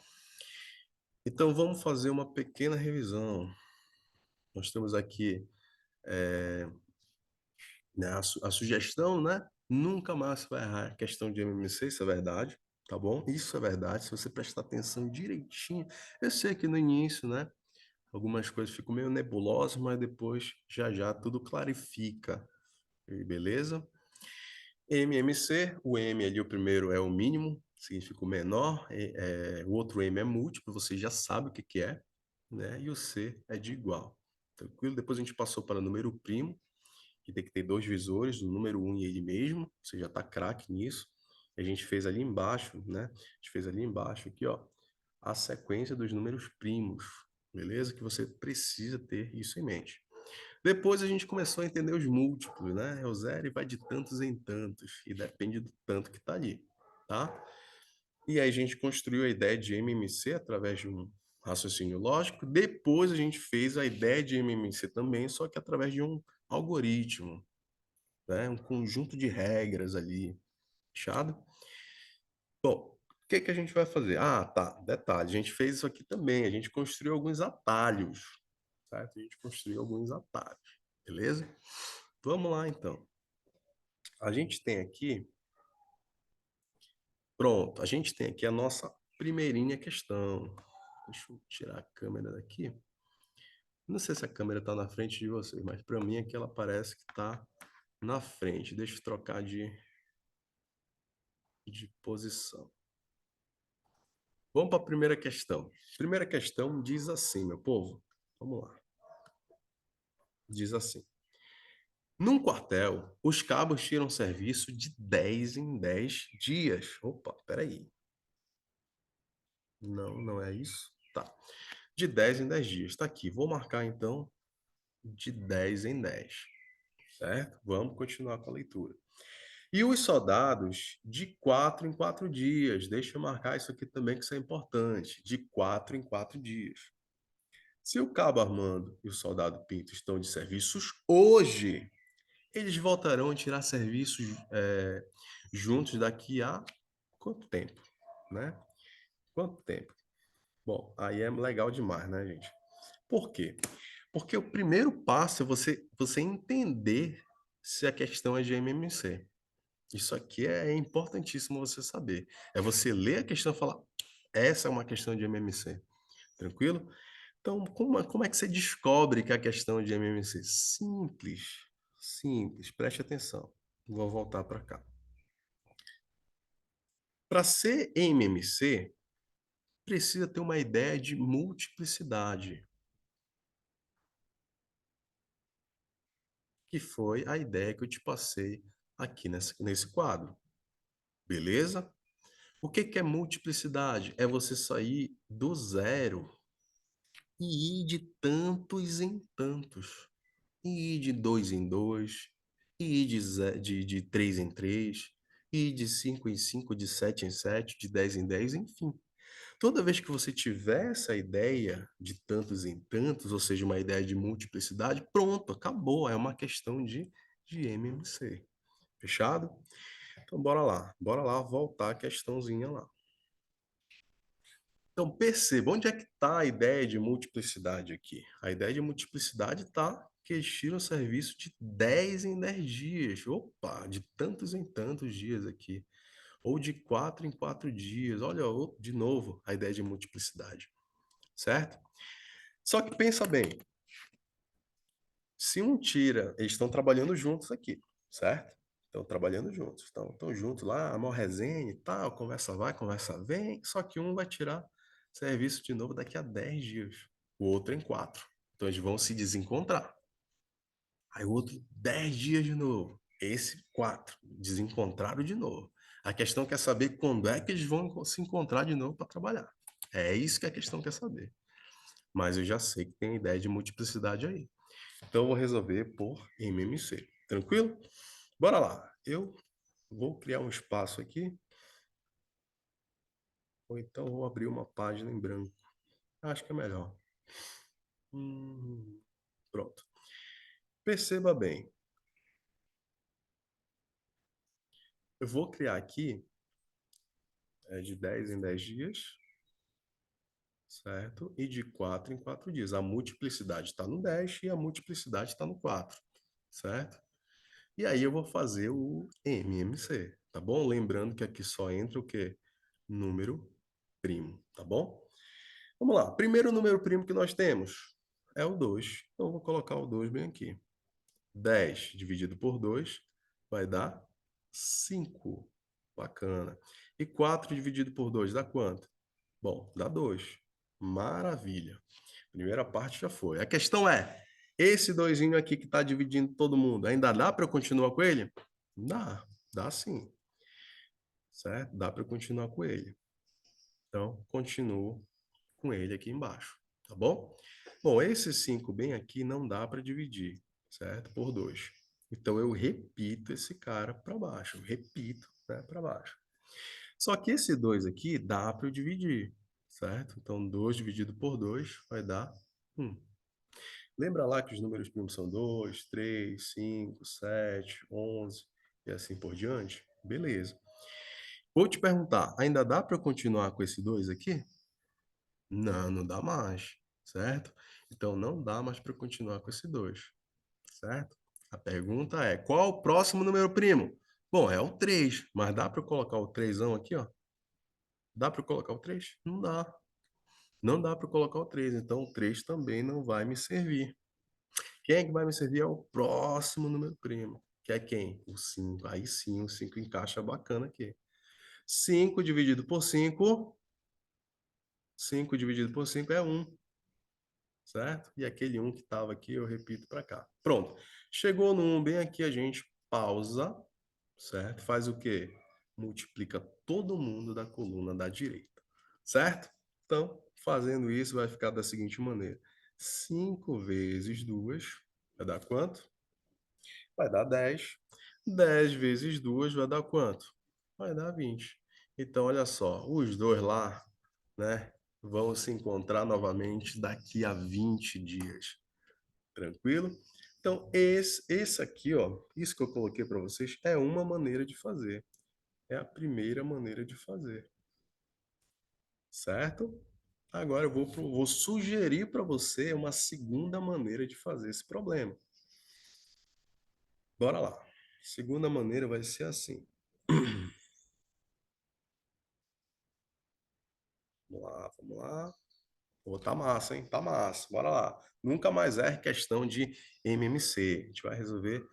Então vamos fazer uma pequena revisão. Nós temos aqui, né, a sugestão, né? Nunca mais você vai errar questão de MMC, isso é verdade, tá bom? Isso é verdade, se você prestar atenção direitinho. Eu sei que no início, né, algumas coisas ficam meio nebulosas, mas depois já já tudo clarifica, beleza? MMC, o M ali, o primeiro é o mínimo, significa o menor, o outro M é múltiplo, você já sabe o que que é, né? E o C é de igual. Tranquilo? Depois a gente passou para número primo, que tem que ter dois visores, o número 1 e ele mesmo, você já está craque nisso. A gente fez ali embaixo, né? A gente fez ali embaixo, aqui, ó, a sequência dos números primos, beleza? Que você precisa ter isso em mente. Depois a gente começou a entender os múltiplos, né? É o zero e vai de tantos em tantos, e depende do tanto que está ali, tá? E aí a gente construiu a ideia de MMC através de um raciocínio lógico. Depois a gente fez a ideia de MMC também, só que através de um algoritmo, né? Um conjunto de regras ali, fechado? Bom, o que que a gente vai fazer? Ah, tá, detalhe, a gente fez isso aqui também, a gente construiu alguns atalhos, certo? A gente construiu alguns atalhos, beleza? Vamos lá, então. A gente tem aqui, pronto, a gente tem aqui a nossa primeirinha questão. Deixa eu tirar a câmera daqui. Não sei se a câmera está na frente de vocês, mas para mim aqui ela parece que está na frente. Deixa eu trocar de posição. Vamos para a primeira questão. Primeira questão diz assim, meu povo. Vamos lá. Diz assim. Num quartel, os cabos tiram serviço de 10 em 10 dias. Opa, peraí. Não, não é isso? Tá. De 10 em 10 dias. Está aqui. Vou marcar, então, de 10 em 10. Certo? Vamos continuar com a leitura. E os soldados, de 4 em 4 dias. Deixa eu marcar isso aqui também, que isso é importante. De 4 em 4 dias. Se o cabo Armando e o soldado Pinto estão de serviços hoje, eles voltarão a tirar serviços juntos daqui a quanto tempo, né? Quanto tempo? Bom, aí é legal demais, né, gente? Por quê? Porque o primeiro passo é você entender se a questão é de MMC. Isso aqui é importantíssimo você saber. É você ler a questão e falar, essa é uma questão de MMC. Tranquilo? Então, como é que você descobre que a questão é de MMC? Simples. Simples. Preste atenção. Vou voltar para cá. Para ser MMC, precisa ter uma ideia de multiplicidade, que foi a ideia que eu te passei aqui nesse quadro. Beleza? O que é multiplicidade? É você sair do zero e ir de tantos em tantos. E ir de dois em dois, e ir de três em três, e ir de cinco em cinco, de sete em sete, de 10 em 10, enfim. Toda vez que você tiver essa ideia de tantos em tantos, ou seja, uma ideia de multiplicidade, pronto, acabou. É uma questão de MMC. Fechado? Então, bora lá voltar a questãozinha lá. Então, perceba, onde é que está a ideia de multiplicidade aqui? A ideia de multiplicidade está que eles tiram o serviço de 10 em 10 dias. Opa, de tantos em tantos dias aqui. Ou de 4 em 4 dias. Olha, de novo, a ideia de multiplicidade. Certo? Só que pensa bem, se um tira, eles estão trabalhando juntos aqui, certo? Estão trabalhando juntos, estão juntos lá, a maior resenha e tal, conversa vai, conversa vem, só que um vai tirar serviço de novo daqui a 10 dias, o outro em 4. Então eles vão se desencontrar. Aí o outro 10 dias de novo, esse 4, desencontraram de novo. A questão quer saber quando é que eles vão se encontrar de novo para trabalhar. É isso que a questão quer saber. Mas eu já sei que tem ideia de multiplicidade aí. Então, eu vou resolver por MMC. Tranquilo? Bora lá. Eu vou criar um espaço aqui, ou então vou abrir uma página em branco. Acho que é melhor. Pronto. Perceba bem. Eu vou criar aqui de 10 em 10 dias, certo? E de 4 em 4 dias. A multiplicidade está no 10 e a multiplicidade está no 4, certo? E aí eu vou fazer o MMC, tá bom? Lembrando que aqui só entra o quê? Número primo, tá bom? Vamos lá. Primeiro número primo que nós temos é o 2. Então, eu vou colocar o 2 bem aqui. 10 dividido por 2 vai dar 5. Bacana. E 4 dividido por 2 dá quanto? Bom, dá 2. Maravilha. Primeira parte já foi. A questão é, esse doisinho aqui que está dividindo todo mundo, ainda dá para eu continuar com ele? Dá sim. Certo? Dá para eu continuar com ele. Então, continuo com ele aqui embaixo, tá bom? Bom, esse 5 bem aqui não dá para dividir, certo? Por 2. Então, eu repito esse cara para baixo, repito, né, para baixo. Só que esse 2 aqui dá para eu dividir, certo? Então, 2 dividido por 2 vai dar 1. Lembra lá que os números primos são 2, 3, 5, 7, 11 e assim por diante? Beleza. Vou te perguntar, ainda dá para eu continuar com esse 2 aqui? Não, não dá mais, certo? Então, não dá mais para eu continuar com esse 2, certo? A pergunta é, qual o próximo número primo? Bom, é o 3, mas dá para eu colocar o 3 aqui, ó? Dá para eu colocar o 3? Não dá. Não dá para eu colocar o 3, então o 3 também não vai me servir. Quem é que vai me servir é o próximo número primo, que é quem? O 5. Aí sim, o 5 encaixa bacana aqui. 5 dividido por 5, 5 dividido por 5 é 1, certo? E aquele 1 que estava aqui, eu repito para cá. Pronto. Chegou no 1 bem aqui, a gente pausa, certo? Faz o quê? Multiplica todo mundo da coluna da direita, certo? Então, fazendo isso, vai ficar da seguinte maneira. 5 vezes 2 vai dar quanto? Vai dar 10. 10 vezes 2 vai dar quanto? Vai dar 20. Então, olha só, os dois lá, né, vão se encontrar novamente daqui a 20 dias. Tranquilo? Então, esse aqui, ó, isso que eu coloquei para vocês é uma maneira de fazer. É a primeira maneira de fazer. Certo? Agora eu vou sugerir para você uma segunda maneira de fazer esse problema. Bora lá. Segunda maneira vai ser assim. Vamos lá, vamos lá. Pô, tá massa, hein? Tá massa. Bora lá. Nunca mais erre questão de MMC. A gente vai resolver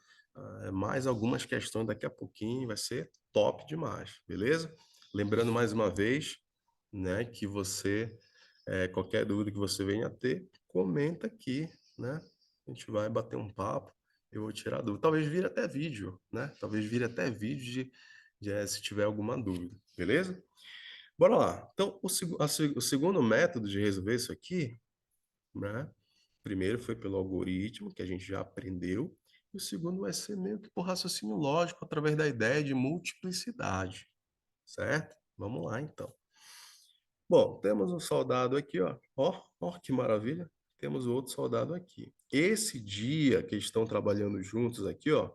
mais algumas questões daqui a pouquinho. Vai ser top demais, beleza? Lembrando mais uma vez, né, que você, qualquer dúvida que você venha a ter, comenta aqui, né? A gente vai bater um papo. Eu vou tirar dúvida. Talvez vire até vídeo, né? Talvez vire até vídeo se tiver alguma dúvida, beleza? Bora lá. Então, o segundo método de resolver isso aqui, né? Primeiro foi pelo algoritmo, que a gente já aprendeu, e o segundo vai ser meio que por raciocínio lógico, através da ideia de multiplicidade, certo? Vamos lá, então. Bom, temos um soldado aqui, ó. Ó, que maravilha. Temos o outro soldado aqui. Esse dia que eles estão trabalhando juntos aqui, ó,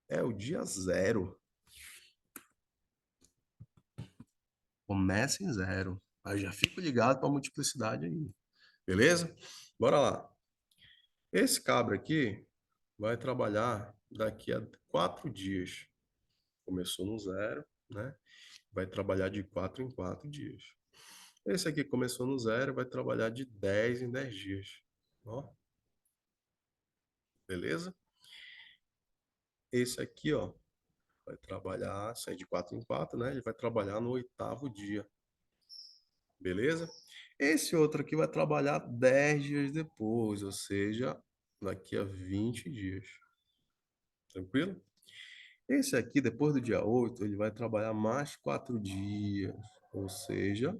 é o dia 0. Começa em 0. Aí já fico ligado para a multiplicidade aí. Beleza? Bora lá. Esse cabra aqui vai trabalhar daqui a 4 dias. Começou no 0, né? Vai trabalhar de 4 em 4 dias. Esse aqui começou no 0, vai trabalhar de 10 em 10 dias. Ó, beleza? Esse aqui, ó, vai trabalhar, sai de 4 em 4, né? Ele vai trabalhar no 8º dia. Beleza? Esse outro aqui vai trabalhar 10 dias depois, ou seja, daqui a 20 dias. Tranquilo? Esse aqui, depois do dia 8, ele vai trabalhar mais 4 dias. Ou seja,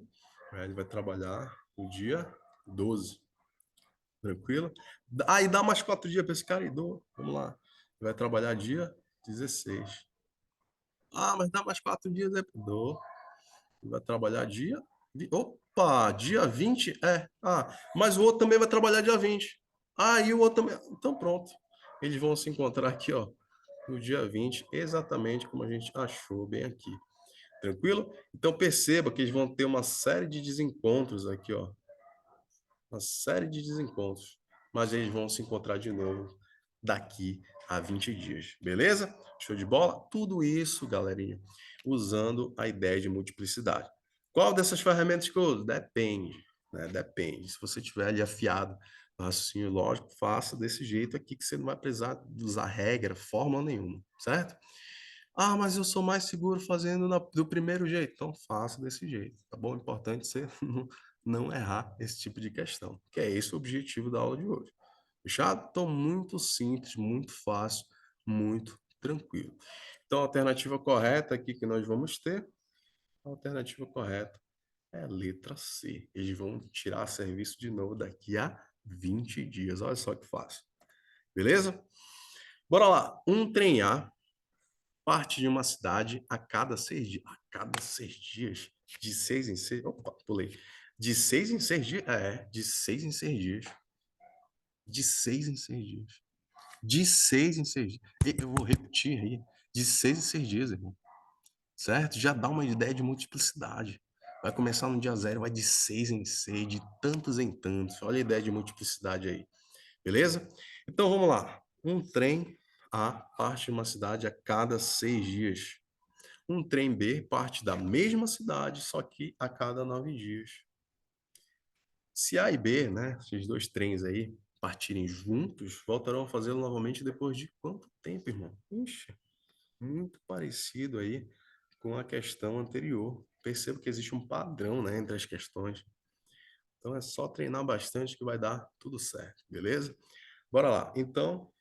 ele vai trabalhar no dia 12. Tranquilo? Aí dá mais 4 dias para esse cara e dou. Vamos lá. Ele vai trabalhar dia 16. Ah, mas dá mais 4 dias depois. Dou. Ele vai trabalhar dia. Opa, dia 20? É. Ah, mas o outro também vai trabalhar dia 20. Ah, e o outro também. Então pronto. Eles vão se encontrar aqui, ó, no dia 20, exatamente como a gente achou bem aqui. Tranquilo? Então perceba que eles vão ter uma série de desencontros aqui, ó. Uma série de desencontros. Mas eles vão se encontrar de novo daqui a 20 dias. Beleza? Show de bola? Tudo isso, galerinha, usando a ideia de multiplicidade. Qual dessas ferramentas que eu uso? Depende, né? Depende. Se você tiver ali afiado no raciocínio lógico, faça desse jeito aqui que você não vai precisar usar regra, fórmula nenhuma, certo? Ah, mas eu sou mais seguro fazendo do primeiro jeito. Então faça desse jeito, tá bom? Importante você não errar esse tipo de questão, que é esse o objetivo da aula de hoje. Fechado? Então, muito simples, muito fácil, muito tranquilo. Então, a alternativa correta aqui que nós vamos ter, a alternativa correta é a letra C. Eles vão tirar serviço de novo daqui a 20 dias. Olha só que fácil. Beleza? Bora lá. Um trem A parte de uma cidade a cada 6 dias. A cada 6 dias? De 6 em 6? Opa, pulei. De 6 em 6 dias? É, de 6 em 6 dias. De 6 em 6 dias. De 6 em 6 dias. Eu vou repetir aí. De 6 em 6 dias, irmão. Certo? Já dá uma ideia de multiplicidade. Vai começar no dia zero, vai de 6 em 6, de tantos em tantos. Olha a ideia de multiplicidade aí. Beleza? Então vamos lá. Um trem A parte de uma cidade a cada 6 dias. Um trem B parte da mesma cidade, só que a cada 9 dias. Se A e B, né, esses dois trens aí, partirem juntos, voltarão a fazê-lo novamente depois de quanto tempo, irmão? Ixi, muito parecido aí com a questão anterior. Percebo que existe um padrão, né, entre as questões. Então é só treinar bastante que vai dar tudo certo, beleza? Bora lá. Então,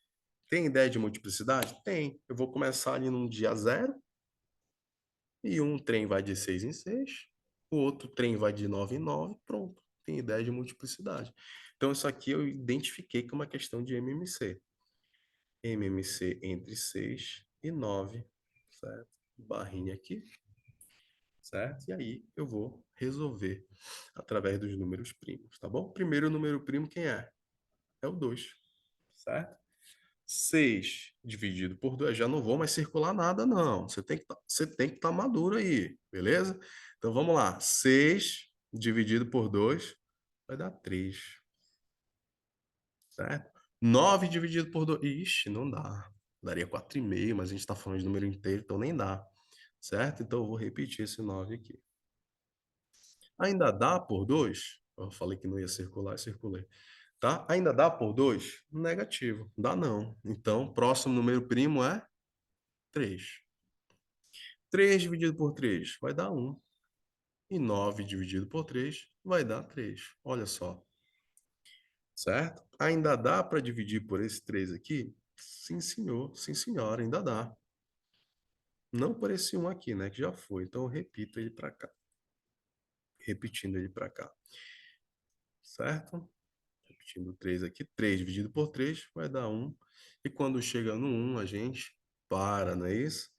tem ideia de multiplicidade? Tem. Eu vou começar ali num dia zero, e um trem vai de 6 em 6, o outro trem vai de 9 em 9, pronto. Tem ideia de multiplicidade. Então, isso aqui eu identifiquei como uma questão de MMC. MMC entre 6 e 9, certo? Barrinha aqui, certo? E aí eu vou resolver através dos números primos, tá bom? Primeiro número primo, quem é? É o 2, certo? 6 dividido por 2, já não vou mais circular nada, não. Você tem que estar maduro aí, beleza? Então vamos lá. 6 dividido por 2 vai dar 3, certo? 9 dividido por 2, ixi, não dá. Daria 4,5, mas a gente está falando de número inteiro, então nem dá, certo? Então eu vou repetir esse 9 aqui. Ainda dá por 2? Eu falei que não ia circular, circulei. Tá? Ainda dá por 2? Negativo. Dá não. Então, próximo número primo é 3. 3 dividido por 3 vai dar 1. E 9 dividido por 3 vai dar 3. Olha só. Certo? Ainda dá para dividir por esse 3 aqui? Sim, senhor. Sim, senhora. Ainda dá. Não por esse 1 aqui, né? Que já foi. Então, eu repito ele para cá. Repetindo ele para cá. Certo? Repetindo 3 aqui. 3 dividido por 3 vai dar 1. E quando chega no 1, a gente para, não é isso?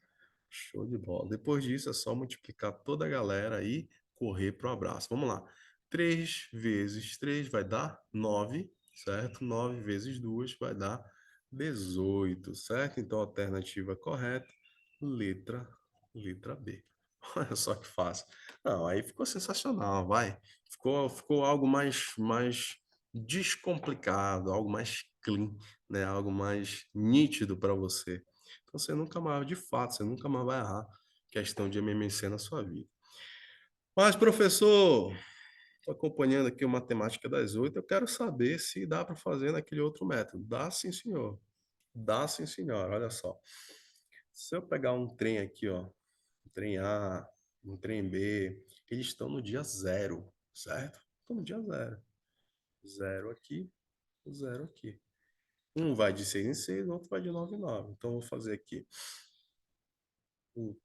Show de bola. Depois disso, é só multiplicar toda a galera e correr para o abraço. Vamos lá. 3 vezes 3 vai dar 9, certo? 9 vezes 2 vai dar 18, certo? Então, a alternativa correta, letra, letra B. Olha só que fácil. Não, aí ficou sensacional, vai. Ficou algo mais descomplicado, algo mais clean, né? Algo mais nítido para você. Então você nunca mais, de fato, você nunca mais vai errar questão de MMC na sua vida. Mas, professor, estou acompanhando aqui o Matemática das 8, eu quero saber se dá para fazer naquele outro método. Dá sim, senhor. Dá sim, senhor. Olha só. Se eu pegar um trem aqui, ó, um trem A, um trem B, eles estão no dia zero, certo? Estão no dia zero. Zero aqui, zero aqui. Um vai de 6 em 6, o outro vai de 9 em 9. Então, eu vou fazer aqui. O,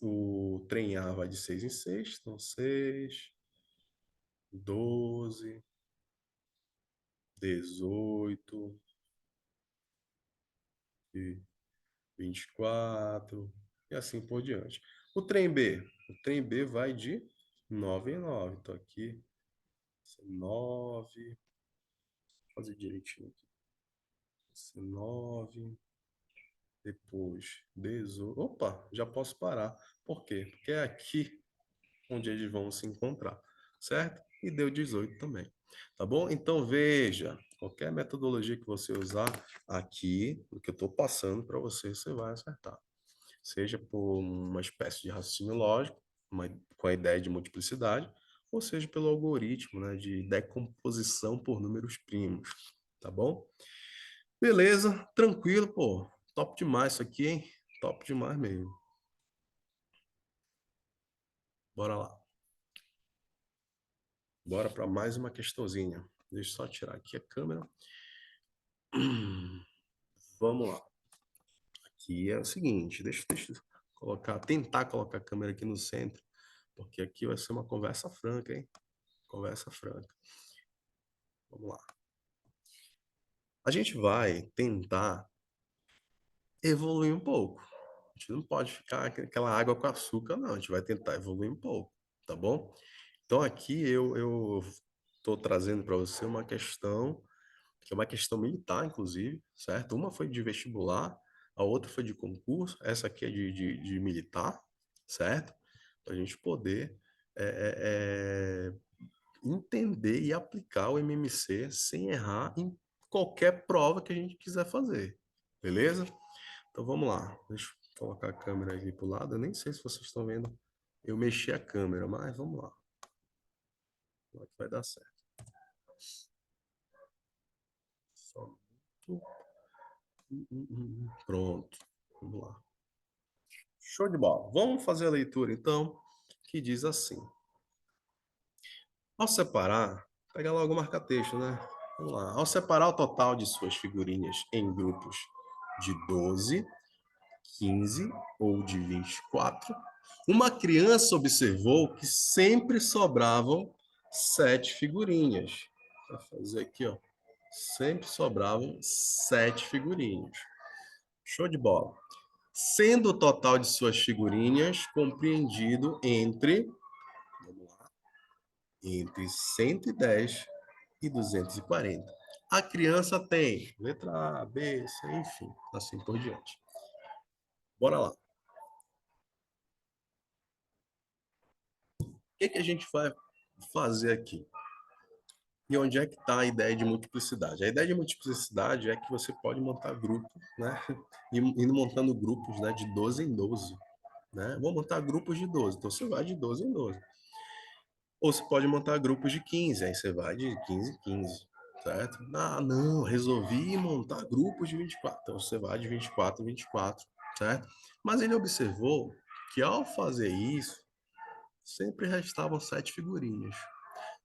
o trem A vai de 6 em 6, então 6, 12, 18, e 24, e assim por diante. O trem B vai de 9 em 9. Então aqui, 9, vou fazer direitinho aqui. 19, depois 18. Opa, já posso parar. Por quê? Porque é aqui onde eles vão se encontrar, certo? E deu 18 também, tá bom? Então veja, qualquer metodologia que você usar aqui, o que eu estou passando para você, você vai acertar. Seja por uma espécie de raciocínio lógico, com a ideia de multiplicidade, ou seja pelo algoritmo, né, de decomposição por números primos, tá bom? Beleza, tranquilo, pô. Top demais isso aqui, hein? Top demais mesmo. Bora lá. Bora para mais uma questãozinha. Deixa eu só tirar aqui a câmera. Vamos lá. Aqui é o seguinte, deixa eu tentar colocar a câmera aqui no centro, porque aqui vai ser uma conversa franca, hein? Conversa franca. Vamos lá. A gente vai tentar evoluir um pouco, gente não pode ficar aquela água com açúcar, não. A gente vai tentar evoluir um pouco, tá bom? Então aqui eu estou trazendo para você uma questão, que é uma questão militar, inclusive, certo? Uma foi de vestibular, a outra foi de concurso, essa aqui é de militar, certo? Para a gente poder entender e aplicar o MMC sem errar em qualquer prova que a gente quiser fazer, beleza? Então vamos lá, deixa eu colocar a câmera aqui para o lado, eu nem sei se vocês estão vendo eu mexi a câmera, mas vamos lá, vai dar certo. Só Pronto, vamos lá. Show de bola. Vamos fazer a leitura então, que diz assim: ao separar, pega logo o marca-texto, né? Vamos lá. Ao separar o total de suas figurinhas em grupos de 12, 15 ou de 24, uma criança observou que sempre sobravam 7 figurinhas. Vou fazer aqui, ó. Sempre sobravam 7 figurinhas. Show de bola. Sendo o total de suas figurinhas compreendido entre, vamos lá, entre 110 e 240. A criança tem letra A, B, C, enfim, assim por diante. Bora lá. O que a gente vai fazer aqui? E onde é que está a ideia de multiplicidade? A ideia de multiplicidade é que você pode montar grupos, né? Indo montando grupos, né? De 12 em 12, né? Vou montar grupos de 12, então você vai de 12 em 12. Ou você pode montar grupos de 15, aí você vai de 15 em 15, certo? Ah, não, resolvi montar grupos de 24, então você vai de 24 em 24, certo? Mas ele observou que ao fazer isso, sempre restavam 7 figurinhas.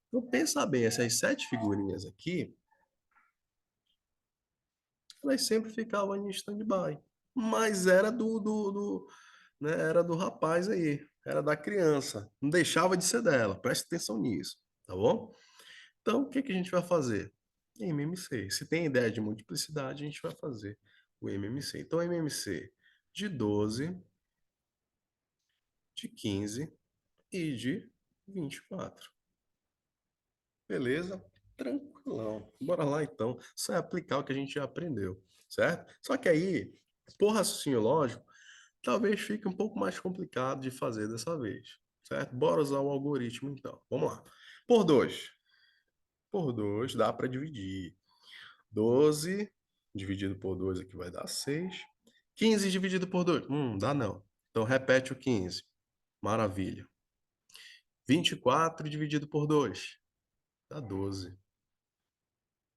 Então pensa bem, essas 7 figurinhas aqui, elas sempre ficavam em stand-by. Mas era né, era do rapaz aí, era da criança. Não deixava de ser dela, preste atenção nisso, tá bom? Então, o que que a gente vai fazer? MMC. Se tem ideia de multiplicidade, a gente vai fazer o MMC. Então, MMC de 12, de 15 e de 24. Beleza? Tranquilão. Bora lá então. Só é aplicar o que a gente já aprendeu, certo? Só que aí, por raciocínio lógico, talvez fique um pouco mais complicado de fazer dessa vez, certo? Bora usar o algoritmo então. Vamos lá. Por 2. Por 2 dá para dividir. 12 dividido por 2 aqui vai dar 6. 15 dividido por 2, dá não. Então repete o 15. Maravilha. 24 dividido por 2 dá 12.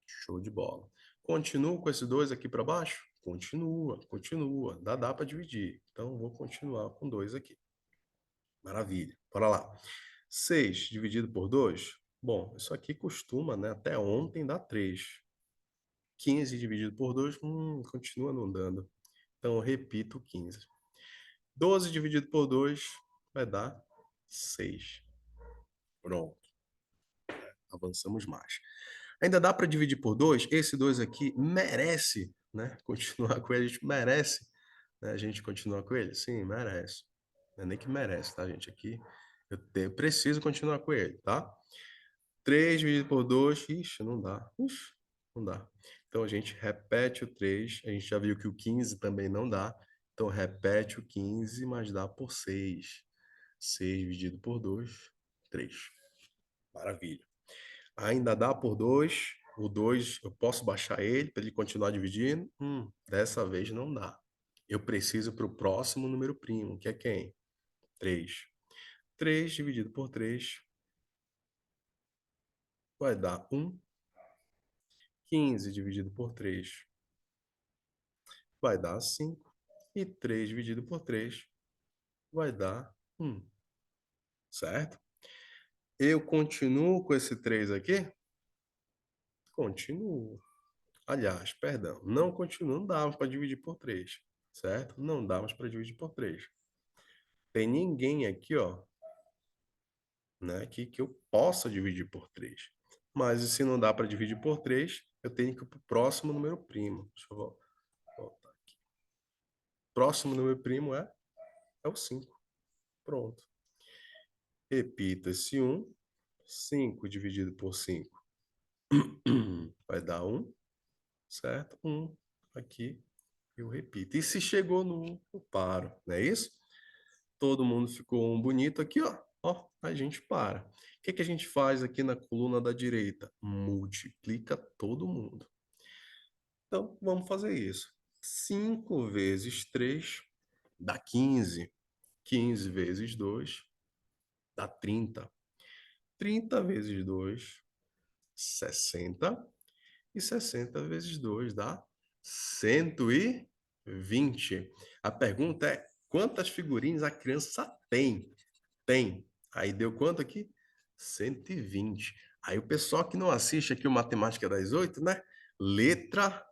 Show de bola. Continuo com esse 2 aqui para baixo? Continua, continua. Dá para dividir. Então, vou continuar com 2 aqui. Maravilha. Bora lá. 6 dividido por 2? Bom, isso aqui costuma, né? Até ontem dá 3. 15 dividido por 2, continua não dando. Então, eu repito 15. 12 dividido por 2 vai dar 6. Pronto. Avançamos mais. Ainda dá para dividir por 2? Esse 2 aqui merece, né? Continuar com ele. A gente merece, né? A gente continuar com ele? Sim, merece. Não é nem que merece, tá, gente? Aqui eu preciso continuar com ele, tá? 3 dividido por 2, ixi, não dá. Ixi, não dá. Então a gente repete o 3. A gente já viu que o 15 também não dá. Então repete o 15, mas dá por 6. 6 dividido por 2, 3. Maravilha. Ainda dá por 2. O 2, eu posso baixar ele para ele continuar dividindo? Dessa vez não dá. Eu preciso para o próximo número primo, que é quem? 3. 3 dividido por 3 vai dar 1. 15 dividido por 3 vai dar 5. E 3 dividido por 3 vai dar 1. Certo? Eu continuo com esse 3 aqui? Continuo. Aliás, perdão, não continuo, não dá para dividir por 3, certo? Não dá mais para dividir por 3. Tem ninguém aqui, ó, né, que eu possa dividir por 3. Mas se não dá para dividir por 3, eu tenho que ir para o próximo número primo. Deixa eu voltar aqui. próximo número primo é o 5. Pronto. Repita esse 1. 5 dividido por 5 vai dar 1, certo? 1 aqui, eu repito. E se chegou no 1, eu paro, não é isso? Todo mundo ficou um bonito aqui, ó. Ó, a gente para. O que que a gente faz aqui na coluna da direita? Multiplica todo mundo. Então, vamos fazer isso. 5 vezes 3 dá 15. 15 vezes 2 dá 30. 30 vezes 2, 60. E 60 vezes 2 dá 120. A pergunta é: quantas figurinhas a criança tem? Tem. Aí deu quanto aqui? 120. Aí o pessoal que não assiste aqui o Matemática das Oito, né? Letra,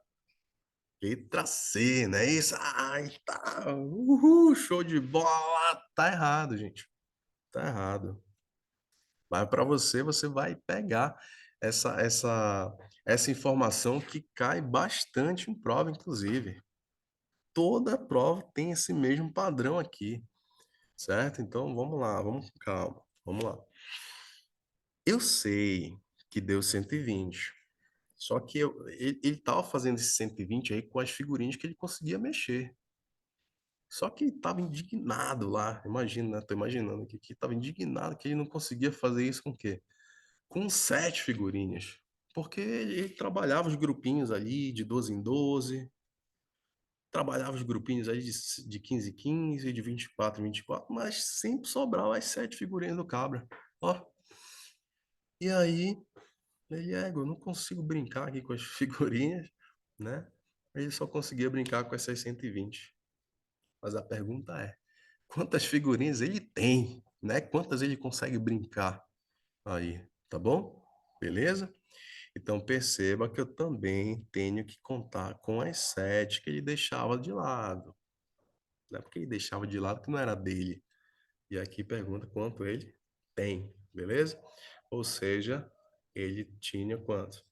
letra C, não é isso? Ai, tá. Uhul, show de bola. Tá errado, gente. Tá errado. Mas para você, você vai pegar essa informação que cai bastante em prova, inclusive. Toda prova tem esse mesmo padrão aqui, certo? Então vamos lá, vamos com calma. Vamos lá. Eu sei que deu 120. Só que ele estava fazendo esse 120 aí com as figurinhas que ele conseguia mexer. Só que ele estava indignado lá. Imagina, né? Tô imaginando aqui que estava indignado que ele não conseguia fazer isso com o quê? Com 7 figurinhas. Porque ele trabalhava os grupinhos ali de 12 em 12, trabalhava os grupinhos aí de 15 em 15, de 24 em 24, mas sempre sobrava as 7 figurinhas do cabra. Ó, e aí, ele, eu não consigo brincar aqui com as figurinhas, né? Ele só conseguia brincar com essas 120. Mas a pergunta é, quantas figurinhas ele tem, né? Quantas ele consegue brincar aí, tá bom? Beleza? Então perceba que eu também tenho que contar com as 7 que ele deixava de lado. Não é porque ele deixava de lado que não era dele. E aqui pergunta quanto ele tem, beleza? Ou seja, ele tinha quanto?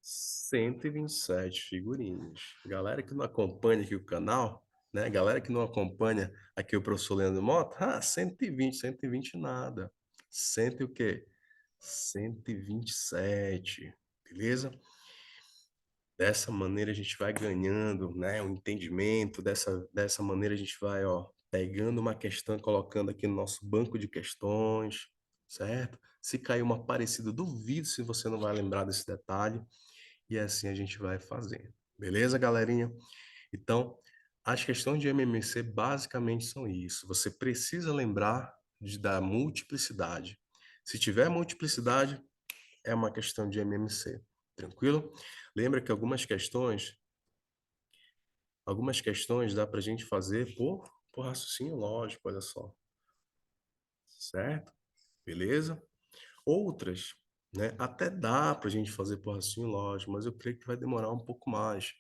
127 figurinhas. Galera que não acompanha aqui o canal, né? Galera que não acompanha aqui o professor Leandro Mota, 120, 120 nada. Cento e o quê? 127, beleza? Dessa maneira a gente vai ganhando, né, um entendimento, dessa maneira a gente vai, ó, pegando uma questão e colocando aqui no nosso banco de questões, certo? Se cair uma parecida, duvido se você não vai lembrar desse detalhe, e assim a gente vai fazendo. Beleza, galerinha? Então, as questões de MMC basicamente são isso. Você precisa lembrar da multiplicidade. Se tiver multiplicidade, é uma questão de MMC. Tranquilo? Lembra que algumas questões dá para a gente fazer por raciocínio lógico, olha só. Certo? Beleza? Outras, né? Até dá para a gente fazer por raciocínio lógico, mas eu creio que vai demorar um pouco mais,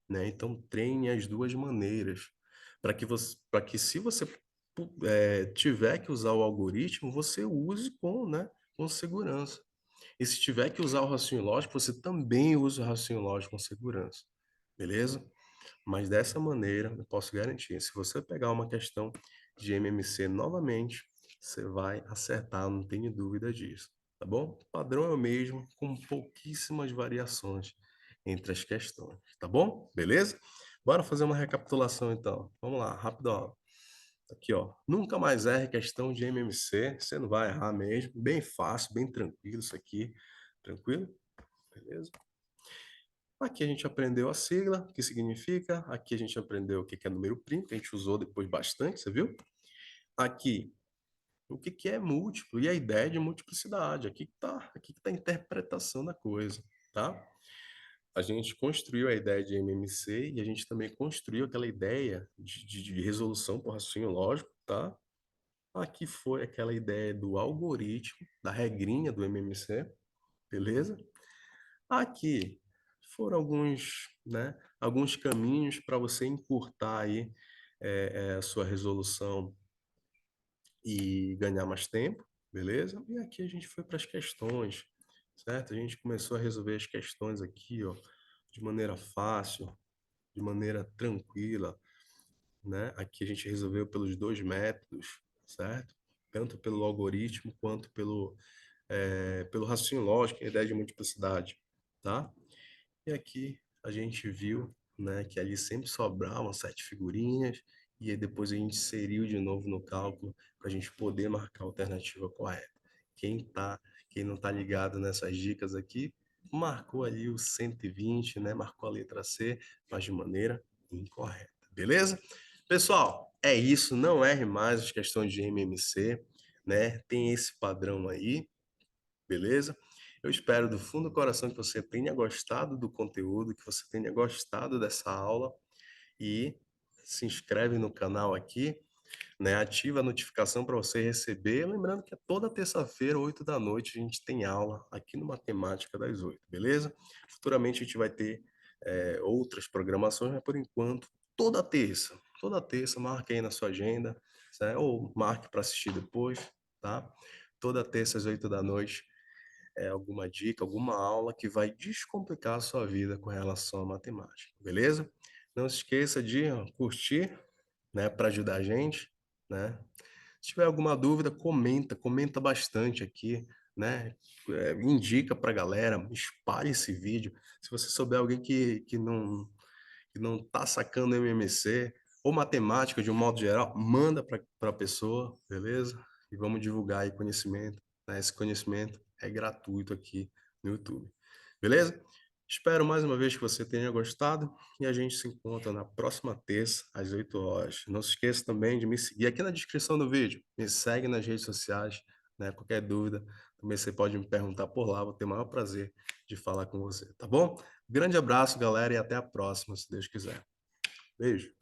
né? Então treine as duas maneiras, para que se você tiver que usar o algoritmo, você use com segurança. E se tiver que usar o raciocínio lógico, você também usa o raciocínio lógico com segurança. Beleza? Mas dessa maneira, eu posso garantir, se você pegar uma questão de MMC novamente, você vai acertar, não tenho dúvida disso, tá bom? O padrão é o mesmo, com pouquíssimas variações entre as questões, tá bom? Beleza? Bora fazer uma recapitulação então. Vamos lá, rapidão. Aqui, ó. Nunca mais erre questão de MMC, você não vai errar mesmo. Bem fácil, bem tranquilo isso aqui. Tranquilo? Beleza? Aqui a gente aprendeu a sigla, o que significa. Aqui a gente aprendeu o que é número primo, que a gente usou depois bastante, você viu? Aqui, o que é múltiplo e a ideia de multiplicidade. Aqui que tá a interpretação da coisa, tá? A gente construiu a ideia de MMC e a gente também construiu aquela ideia de resolução por raciocínio lógico, tá? Aqui foi aquela ideia do algoritmo, da regrinha do MMC, beleza? Aqui foram alguns caminhos para você encurtar aí a sua resolução e ganhar mais tempo, beleza? E aqui a gente foi para as questões, certo? A gente começou a resolver as questões aqui, ó, de maneira fácil, de maneira tranquila, né? Aqui a gente resolveu pelos dois métodos, certo? Tanto pelo algoritmo quanto pelo raciocínio lógico e a ideia de multiplicidade, tá? E aqui a gente viu, né, que ali sempre sobravam 7 figurinhas e aí depois a gente inseriu de novo no cálculo para a gente poder marcar a alternativa correta. Quem tá, quem não está ligado nessas dicas aqui, marcou ali o 120, né, marcou a letra C, mas de maneira incorreta, beleza? Pessoal, é isso, não erre mais as questões de MMC, né? Tem esse padrão aí, beleza? Eu espero do fundo do coração que você tenha gostado do conteúdo, que você tenha gostado dessa aula e se inscreve no canal aqui, né? Ativa a notificação para você receber. Lembrando que é toda terça-feira, 8 da noite, a gente tem aula aqui no Matemática das 8, beleza? Futuramente a gente vai ter outras programações, mas por enquanto, toda terça, marque aí na sua agenda, certo? Ou marque para assistir depois, tá? Toda terça às 8 da noite alguma dica, alguma aula que vai descomplicar a sua vida com relação à matemática, beleza? Não se esqueça de curtir, né, para ajudar a gente, né? Se tiver alguma dúvida, comenta bastante aqui, né? Indica para a galera, espalhe esse vídeo. Se você souber alguém que não está sacando MMC ou matemática de um modo geral, manda para a pessoa, beleza? E vamos divulgar aí conhecimento, né? Esse conhecimento é gratuito aqui no YouTube, beleza? Espero mais uma vez que você tenha gostado e a gente se encontra na próxima terça, às 8 horas. Não se esqueça também de me seguir aqui na descrição do vídeo. Me segue nas redes sociais, né? Qualquer dúvida, também você pode me perguntar por lá, vou ter o maior prazer de falar com você, tá bom? Grande abraço, galera, e até a próxima, se Deus quiser. Beijo.